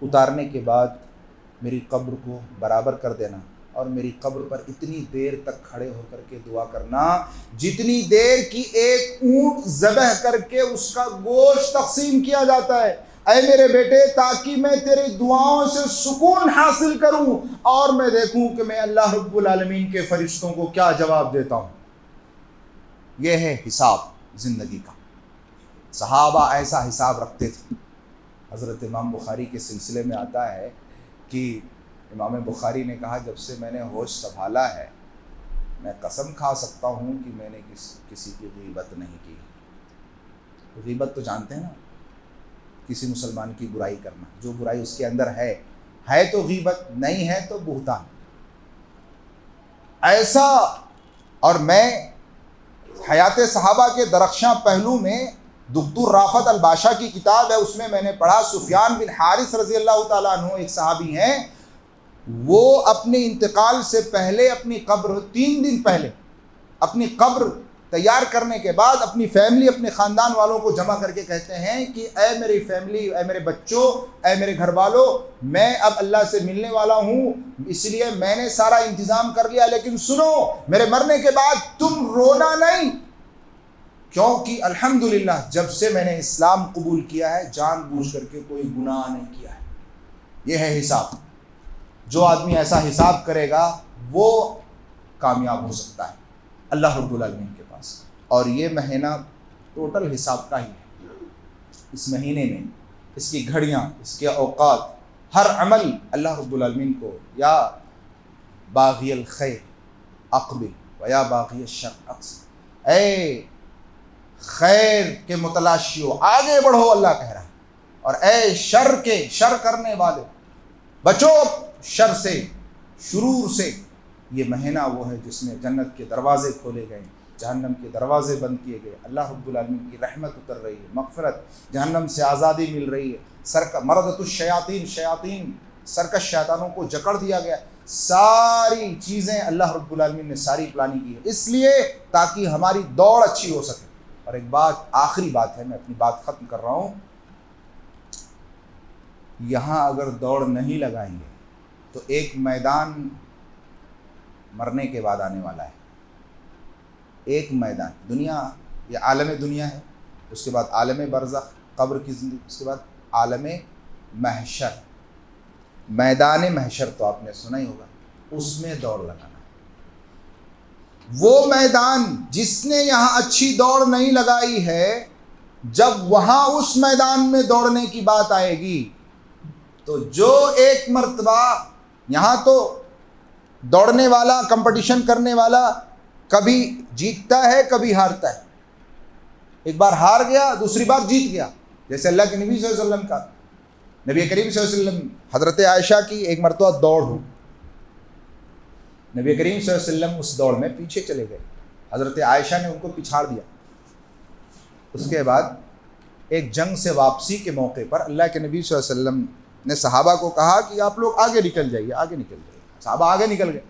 اتارنے کے بعد میری قبر کو برابر کر دینا, اور میری قبر پر اتنی دیر تک کھڑے ہو کر کے دعا کرنا جتنی دیر کی ایک اونٹ ذبح کر کے اس کا گوشت تقسیم کیا جاتا ہے. اے میرے بیٹے, تاکہ میں تیری دعاؤں سے سکون حاصل کروں اور میں دیکھوں کہ میں اللہ رب العالمین کے فرشتوں کو کیا جواب دیتا ہوں. یہ ہے حساب زندگی کا. صحابہ ایسا حساب رکھتے تھے. حضرت امام بخاری کے سلسلے میں آتا ہے کہ امام بخاری نے کہا جب سے میں نے ہوش سنبھالا ہے میں قسم کھا سکتا ہوں کہ میں نے کسی کی غیبت نہیں کی. غیبت تو جانتے ہیں نا, کسی مسلمان کی برائی کرنا, جو برائی اس کے اندر ہے تو غیبت, نہیں ہے تو بہتان. ایسا. اور میں حیات صحابہ کے درخشاں پہلو میں دکتور رافت الباشا کی کتاب ہے, اس میں نے پڑھا سفیان بن حارث رضی اللہ تعالیٰ عنہ ایک صحابی ہیں, وہ اپنے انتقال سے پہلے اپنی قبر 3 دن پہلے اپنی قبر تیار کرنے کے بعد اپنی فیملی, اپنے خاندان والوں کو جمع کر کے کہتے ہیں کہ اے میری فیملی, اے میرے بچوں, اے میرے گھر والوں, میں اب اللہ سے ملنے والا ہوں, اس لیے میں نے سارا انتظام کر لیا, لیکن سنو میرے مرنے کے بعد تم رونا نہیں, کیونکہ الحمدللہ جب سے میں نے اسلام قبول کیا ہے جان بوجھ کر کے کوئی گناہ نہیں کیا ہے. یہ ہے حساب. جو آدمی ایسا حساب کرے گا وہ کامیاب ہو سکتا ہے اللہ رب العالمین کے پاس. اور یہ مہینہ ٹوٹل حساب کا ہی ہے. اس مہینے میں اس کی گھڑیاں, اس کے اوقات, ہر عمل اللہ رب العالمین کو یا باغی الخیر اقبل و یا باغی الشر اقصر, اے خیر کے متلاشیوں آگے بڑھو اللہ کہہ رہا ہے, اور اے شر کرنے والے بچو شر سے, شرور سے. یہ مہینہ وہ ہے جس میں جنت کے دروازے کھولے گئے, جہنم کے دروازے بند کیے گئے, اللہ رب العالمین کی رحمت اتر رہی ہے, مغفرت, جہنم سے آزادی مل رہی ہے, مردۃ الشیاطین سرکش شیطانوں کو جکڑ دیا گیا. ساری چیزیں اللہ رب العالمین نے ساری پلاننگ کی ہے, اس لیے تاکہ ہماری دوڑ اچھی ہو سکے. اور ایک بات, آخری بات ہے, میں اپنی بات ختم کر رہا ہوں. یہاں اگر دوڑ نہیں لگائیں گے تو ایک میدان مرنے کے بعد آنے والا ہے. ایک میدان, دنیا یہ عالم دنیا ہے, اس کے بعد عالم برزخ قبر کی زندگی, اس کے بعد عالم محشر, میدان محشر تو آپ نے سنا ہی ہوگا, اس میں دوڑ لگانا. وہ میدان جس نے یہاں اچھی دوڑ نہیں لگائی ہے, جب وہاں اس میدان میں دوڑنے کی بات آئے گی تو جو ایک مرتبہ یہاں تو دوڑنے والا, کمپٹیشن کرنے والا کبھی جیتتا ہے کبھی ہارتا ہے. ایک بار ہار گیا, دوسری بار جیت گیا. جیسے اللہ کے نبی صلی اللہ علیہ وسلم کا, نبی کریم صلی اللہ علیہ وسلم, حضرت عائشہ کی ایک مرتبہ دوڑ ہو, نبی کریم صلی اللہ علیہ وسلم اس دوڑ میں پیچھے چلے گئے, حضرت عائشہ نے ان کو پچھاڑ دیا. اس کے بعد ایک جنگ سے واپسی کے موقع پر اللہ کے نبی صلی اللہ علیہ وسلم نے صحابہ کو کہا کہ آپ لوگ آگے نکل جائیے، آگے نکل جائیے۔ صحابہ آگے نکل گئے۔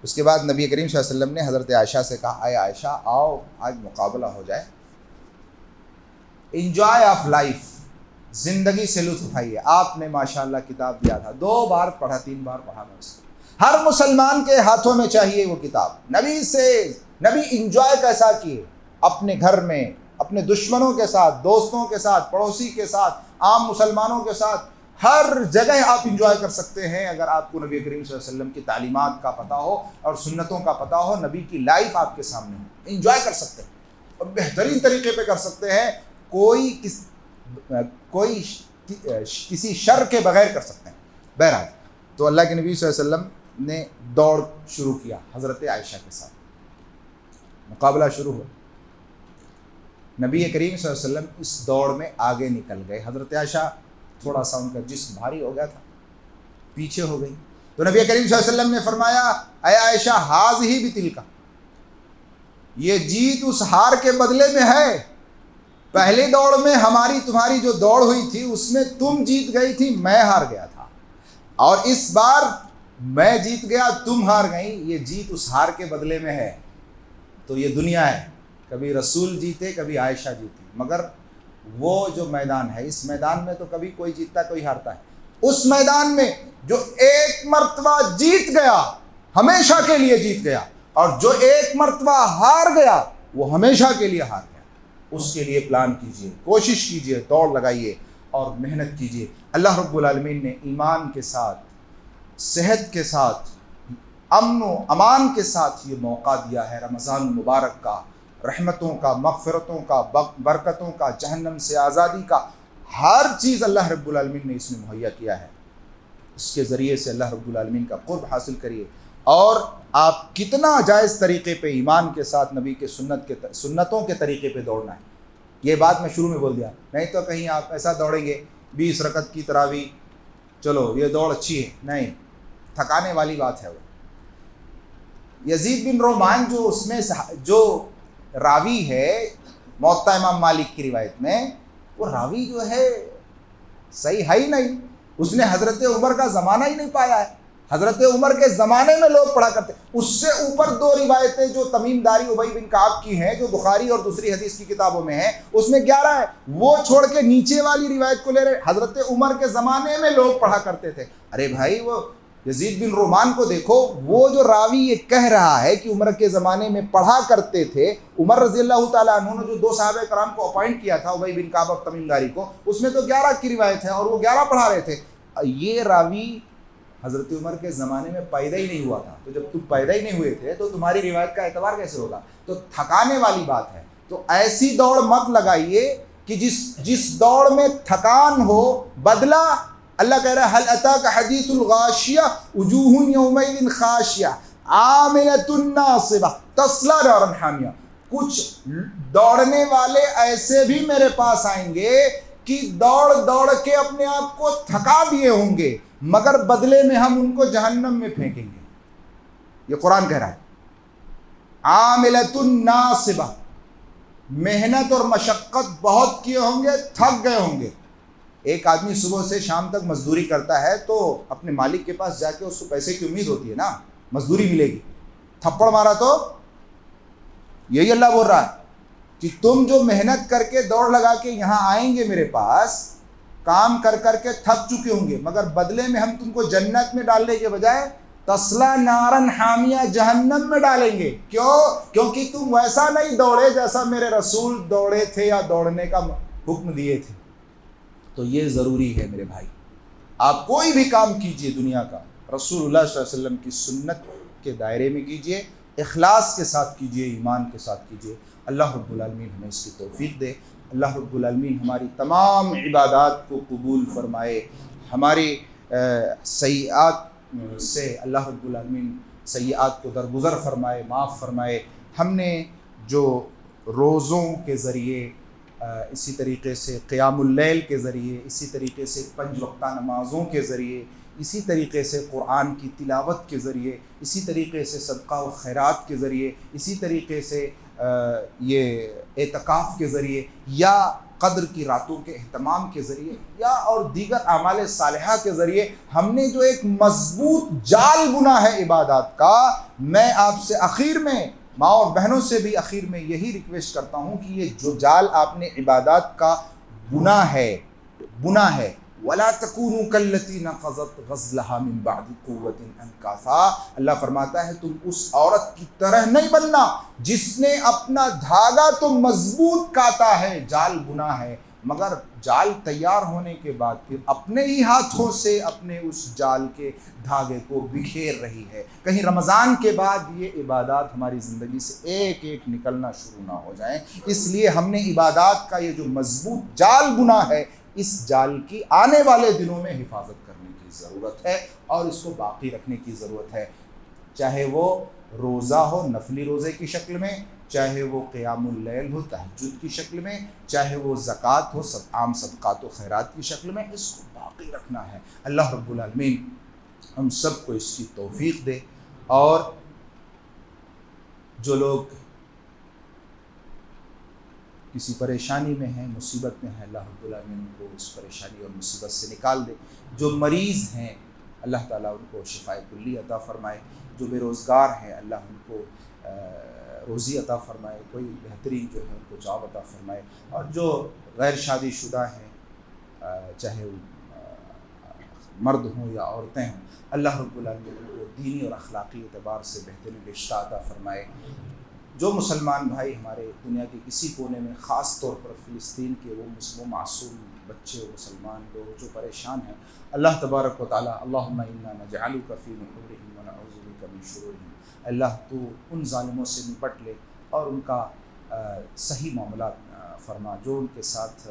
اس کے بعد نبی کریم صلی اللہ علیہ وسلم نے حضرت عائشہ سے کہا، اے عائشہ آؤ آج مقابلہ ہو جائے، انجوائے آف لائف، زندگی سے لطف اٹھائیے۔ آپ نے ماشاءاللہ کتاب دیا تھا، 2 بار پڑھا 3 بار پڑھا میں اس کو۔ ہر مسلمان کے ہاتھوں میں چاہیے وہ کتاب۔ نبی انجوائے کیسا کیے، اپنے گھر میں، اپنے دشمنوں کے ساتھ، دوستوں کے ساتھ، پڑوسی کے ساتھ، عام مسلمانوں کے ساتھ، ہر جگہ آپ انجوائے کر سکتے ہیں اگر آپ کو نبی کریم صلی اللہ علیہ وسلم کی تعلیمات کا پتہ ہو اور سنتوں کا پتہ ہو، نبی کی لائف آپ کے سامنے ہو، انجوائے کر سکتے ہیں اور بہترین طریقے پہ کر سکتے ہیں، کوئی کسی شر کے بغیر کر سکتے ہیں۔ بہرحال تو اللہ کے نبی صلی اللہ علیہ وسلم نے دوڑ شروع کیا حضرت عائشہ کے ساتھ، مقابلہ شروع ہوا۔ نبی کریم صلی اللہ علیہ وسلم اس دوڑ میں آگے نکل گئے۔ حضرت عائشہ تھوڑا سا ان کا جسم بھاری ہو گیا تھا، پیچھے ہو گئی، تو نبی کریم صلی اللہ علیہ وسلم نے فرمایا، اے عائشہ ہاذہ بتلک، یہ جیت اس ہار کے بدلے میں ہے۔ پہلی دوڑ میں تمہاری جو دوڑ ہوئی تھی اس میں تم جیت گئی تھی، میں ہار گیا تھا، اور اس بار میں جیت گیا تم ہار گئی، یہ جیت اس ہار کے بدلے میں ہے۔ تو یہ دنیا ہے، کبھی رسول جیتے کبھی عائشہ جیتی، مگر وہ جو میدان ہے، اس میدان میں تو کبھی کوئی جیتتا کوئی ہارتا ہے۔ اس میدان میں جو ایک مرتبہ جیت گیا ہمیشہ کے لیے جیت گیا، اور جو ایک مرتبہ ہار گیا وہ ہمیشہ کے لیے ہار گیا۔ اس کے لیے پلان کیجئے، کوشش کیجئے، دوڑ لگائیے اور محنت کیجئے۔ اللہ رب العالمین نے ایمان کے ساتھ، صحت کے ساتھ، امن و امان کے ساتھ یہ موقع دیا ہے رمضان المبارک کا، رحمتوں کا، مغفرتوں کا، برکتوں کا، جہنم سے آزادی کا، ہر چیز اللہ رب العالمین نے اس میں مہیا کیا ہے۔ اس کے ذریعے سے اللہ رب العالمین کا قرب حاصل کریے، اور آپ کتنا جائز طریقے پہ ایمان کے ساتھ نبی کے سنتوں کے طریقے پہ دوڑنا ہے۔ یہ بات میں شروع میں بول دیا، نہیں تو کہیں آپ ایسا دوڑیں گے 20 رکعت کی تراویح، چلو یہ دوڑ اچھی ہے، نہیں، تھکانے والی بات ہے۔ وہ یزید بن رومان جو اس میں جو راوی ہے موطا امام مالک کی روایت میں، وہ راوی جو ہے صحیح ہے ہی نہیں، اس نے حضرت عمر کا زمانہ ہی نہیں پایا ہے۔ حضرت عمر کے زمانے میں لوگ پڑھا کرتے، اس سے اوپر 2 روایتیں جو تمیم داری ابی بن کعب کی ہیں، جو بخاری اور دوسری حدیث کی کتابوں میں ہیں، اس میں 11 ہے، وہ چھوڑ کے نیچے والی روایت کو لے رہے۔ حضرت عمر کے زمانے میں لوگ پڑھا کرتے تھے۔ ارے بھائی، وہ یزید بن رومان کو دیکھو، وہ جو راوی یہ کہہ رہا ہے کہ عمر کے زمانے میں پڑھا کرتے تھے، عمر رضی اللہ تعالیٰ عنہ نے جو 2 صحابہ کرام کو اپوائنٹ کیا تھا، ابی بن کعب اور تمیم داری کو، اس میں تو 11 کی روایت ہے اور وہ 11 پڑھا رہے تھے۔ یہ راوی حضرت عمر کے زمانے میں پیدا ہی نہیں ہوا تھا، تو جب تم پیدا ہی نہیں ہوئے تھے تو تمہاری روایت کا اعتبار کیسے ہوگا؟ تو تھکانے والی بات ہے۔ تو ایسی دوڑ مت لگائیے کہ جس دوڑ میں تھکان ہو، بدلہ اللہ کہہ رہا ہے، هل اتاك حدیث الغاشیہ وجوہ یومئذ خاشیہ عاملۃ ناصبہ تصلی نارا حامیہ۔ کچھ دوڑنے والے ایسے بھی میرے پاس آئیں گے کہ دوڑ کے اپنے آپ کو تھکا دیے ہوں گے، مگر بدلے میں ہم ان کو جہنم میں پھینکیں گے۔ یہ قرآن کہہ رہا ہے، عاملۃ ناصبہ، محنت اور مشقت بہت کیے ہوں گے، تھک گئے ہوں گے۔ ایک آدمی صبح سے شام تک مزدوری کرتا ہے تو اپنے مالک کے پاس جا کے اس کو پیسے کی امید ہوتی ہے نا، مزدوری ملے گی۔ تھپڑ مارا تو یہی اللہ بول رہا ہے کہ تم جو محنت کر کے دوڑ لگا کے یہاں آئیں گے میرے پاس، کام کر کے تھک چکے ہوں گے، مگر بدلے میں ہم تم کو جنت میں ڈالنے کے بجائے تصلی نارا حامیہ، جہنم میں ڈالیں گے۔ کیوں؟ کیونکہ تم ویسا نہیں دوڑے جیسا میرے رسول دوڑے تھے یا دوڑنے کا حکم دیے تھے۔ تو یہ ضروری ہے میرے بھائی، آپ کوئی بھی کام کیجئے دنیا کا، رسول اللہ صلی اللہ علیہ وسلم کی سنت کے دائرے میں کیجئے، اخلاص کے ساتھ کیجئے، ایمان کے ساتھ کیجئے۔ اللہ رب العالمین ہمیں اس کی توفیق دے۔ اللہ رب العالمین ہماری تمام عبادات کو قبول فرمائے، ہماری سیئات سے اللہ رب العالمین سیئات کو درگزر فرمائے، معاف فرمائے۔ ہم نے جو روزوں کے ذریعے، اسی طریقے سے قیام اللیل کے ذریعے، اسی طریقے سے 5 وقتہ نمازوں کے ذریعے، اسی طریقے سے قرآن کی تلاوت کے ذریعے، اسی طریقے سے صدقہ و خیرات کے ذریعے، اسی طریقے سے یہ اعتکاف کے ذریعے، یا قدر کی راتوں کے اہتمام کے ذریعے یا اور دیگر اعمال صالحہ کے ذریعے ہم نے جو ایک مضبوط جال بنا ہے عبادات کا، میں آپ سے آخر میں، ماں اور بہنوں سے بھی آخر میں یہی ریکویسٹ کرتا ہوں کہ یہ جو جال آپ نے عبادات کا بنا ہے وَلَا تَكُونُوا كَالَّتِي نَقَضَتْ غَزْلَهَا مِن بَعْدِ قُوَّةٍ أَنْكَاثًا، اللہ فرماتا ہے تم اس عورت کی طرح نہیں بننا جس نے اپنا دھاگا تو مضبوط کاتا ہے، جال بنا ہے، مگر جال تیار ہونے کے بعد پھر اپنے ہی ہاتھوں سے اپنے اس جال کے دھاگے کو بکھیر رہی ہے۔ کہیں رمضان کے بعد یہ عبادات ہماری زندگی سے ایک ایک نکلنا شروع نہ ہو جائیں۔ اس لیے ہم نے عبادات کا یہ جو مضبوط جال بنا ہے، اس جال کی آنے والے دنوں میں حفاظت کرنے کی ضرورت ہے اور اس کو باقی رکھنے کی ضرورت ہے، چاہے وہ روزہ ہو نفلی روزے کی شکل میں، چاہے وہ قیام اللیل ہو تہجد کی شکل میں، چاہے وہ زکوٰۃ ہو عام صدقات و خیرات کی شکل میں، اس کو باقی رکھنا ہے۔ اللہ رب العالمین ہم سب کو اس کی توفیق دے، اور جو لوگ کسی پریشانی میں ہیں، مصیبت میں ہیں، اللہ رب العالمین ان کو اس پریشانی اور مصیبت سے نکال دے۔ جو مریض ہیں اللہ تعالیٰ ان کو شفائے کلی عطا فرمائے، جو بے روزگار ہیں اللہ ان کو روزی عطا فرمائے، کوئی بہترین جو ہے ان کو جاب عطا فرمائے، اور جو غیر شادی شدہ ہیں چاہے مرد ہوں یا عورتیں ہوں، اللہ رب العالمین ان کو دینی اور اخلاقی اعتبار سے بہترین رشتہ عطا فرمائے۔ جو مسلمان بھائی ہمارے دنیا کے کسی کونے میں، خاص طور پر فلسطین کے وہ معصوم بچے و مسلمان لوگ جو پریشان ہیں، اللہ تبارک و تعالیٰ اللہم انا نجعلک فی نحورہم ونعوذ بک من شرورہم، اللہ تو ان ظالموں سے نپٹ لے اور ان کا صحیح معاملات فرما، جو ان کے ساتھ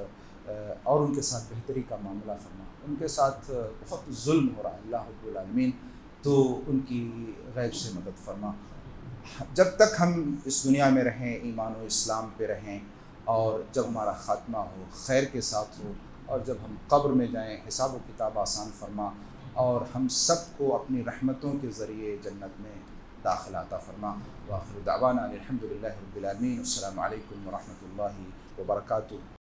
اور ان کے ساتھ بہتری کا معاملہ فرما، ان کے ساتھ بہت ظلم ہو رہا ہے اللہ رب العالمین، تو ان کی غیب سے مدد فرما۔ جب تک ہم اس دنیا میں رہیں ایمان و اسلام پہ رہیں، اور جب ہمارا خاتمہ ہو خیر کے ساتھ ہو، اور جب ہم قبر میں جائیں حساب و کتاب آسان فرما، اور ہم سب کو اپنی رحمتوں کے ذریعے جنت میں داخلہ عطا فرما۔ وآخر دعوانا الحمد للہ رب العالمین۔ السلام علیکم ورحمۃ اللہ وبرکاتہ۔